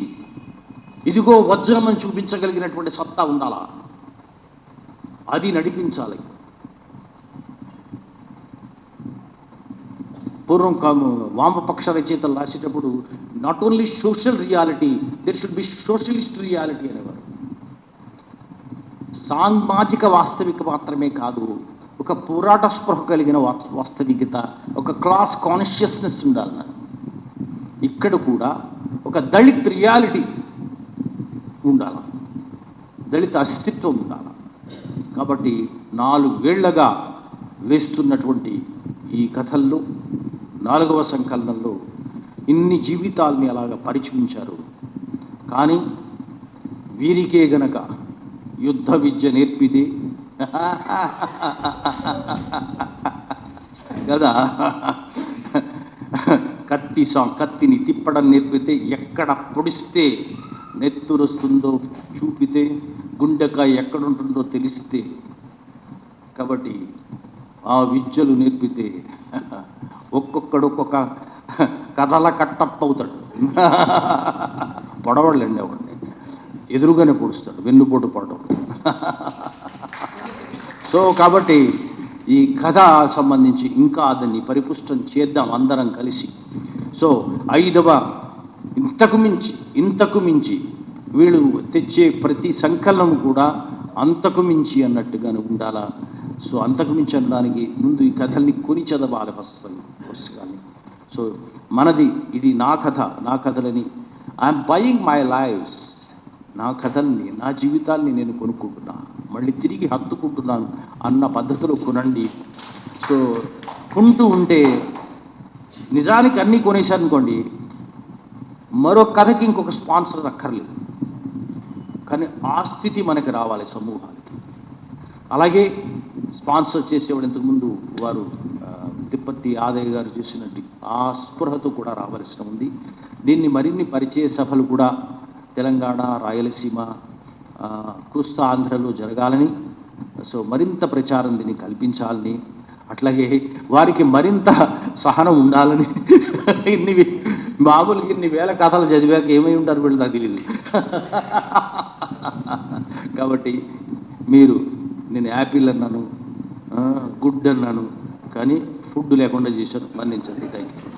ఇదిగో వజ్రమని చూపించగలిగినటువంటి సత్తా ఉండాలా, అది నడిపించాలి. పూర్వం వామపక్ష రచయితలు రాసేటప్పుడు not only social reality, there should be socialist reality అనేవారు. సామాజిక వాస్తవిక మాత్రమే కాదు, ఒక పోరాట స్పృహ కలిగిన వాస్తవికత, ఒక క్లాస్ కాన్షియస్నెస్ ఉండాలి. ఇక్కడ కూడా ఒక దళిత్ రియాలిటీ ఉండాలి, దళిత అస్తిత్వం ఉండాలి. కాబట్టి 4 ఏళ్లగా వేస్తున్నటువంటి ఈ కథల్లో 4వ సంకలనంలో ఇన్ని జీవితాలని అలాగ పరిచయించారు. కానీ వీరికే గనక యుద్ధ విద్య నేర్పితే కదా, కత్తిని తిప్పడం నేర్పితే, ఎక్కడ పొడిస్తే నెత్తురొస్తుందో చూపితే, గుండెకాయ ఎక్కడుంటుందో తెలిస్తే, కాబట్టి ఆ విద్యలు నేర్పితే ఒక్కొక్కడు ఒక్కొక్క కథల కట్టప్ప అవుతాడు. పొడవడండి ఎవరిని ఎదురుగానే పొడుస్తాడు, వెన్నుపోటు పడడం. సో కాబట్టి ఈ కథ సంబంధించి ఇంకా దాన్ని పరిపుష్టం చేద్దాం అందరం కలిసి. సో 5వ ఇంతకు మించి వీళ్ళు తెచ్చే ప్రతి సంకలనం కూడా అంతకు మించి అన్నట్టుగానే ఉండాలా. సో అంతకు మించి అనడానికి ముందు ఈ కథల్ని కొని చదవాలి పుస్తకాన్ని. సో మనది ఇది నా కథలని, ఐఎమ్ బయింగ్ మై లైవ్స్ నా కథల్ని, నా జీవితాల్ని నేను కొనుక్కుంటున్నా, మళ్ళీ తిరిగి హత్తుకుంటున్నాను అన్న పద్ధతిలో కొనండి. సో కొంటూ ఉంటే నిజానికి అన్నీ కొనేశారనుకోండి, మరో కథకి ఇంకొక స్పాన్సర్ అక్కర్లేదు. కానీ ఆ స్థితి మనకి రావాలి సమూహానికి. అలాగే స్పాన్సర్ చేసేవాడు ఇంతకుముందు వారు తిప్పర్తి ఆదయ్య గారు చేసినట్టు ఆ స్పృహతో కూడా రావాల్సిన ఉంది. దీన్ని మరిన్ని పరిచయ సభలు కూడా తెలంగాణ, రాయలసీమ, కోస్తా ఆంధ్రలో జరగాలని, సో మరింత ప్రచారం దీన్ని కల్పించాలని, అట్లాగే వారికి మరింత సహనం ఉండాలని. మామూలుగా ఇన్ని వేల కథలు చదివాక ఏమై ఉంటారు వీళ్ళు నాకు తెలియదు. కాబట్టి మీరు, నేను యాపిల్ అన్నాను, గుడ్ అన్నాను, కానీ ఫుడ్ లేకుండా చేశారు, మన్నించండి. Thank you.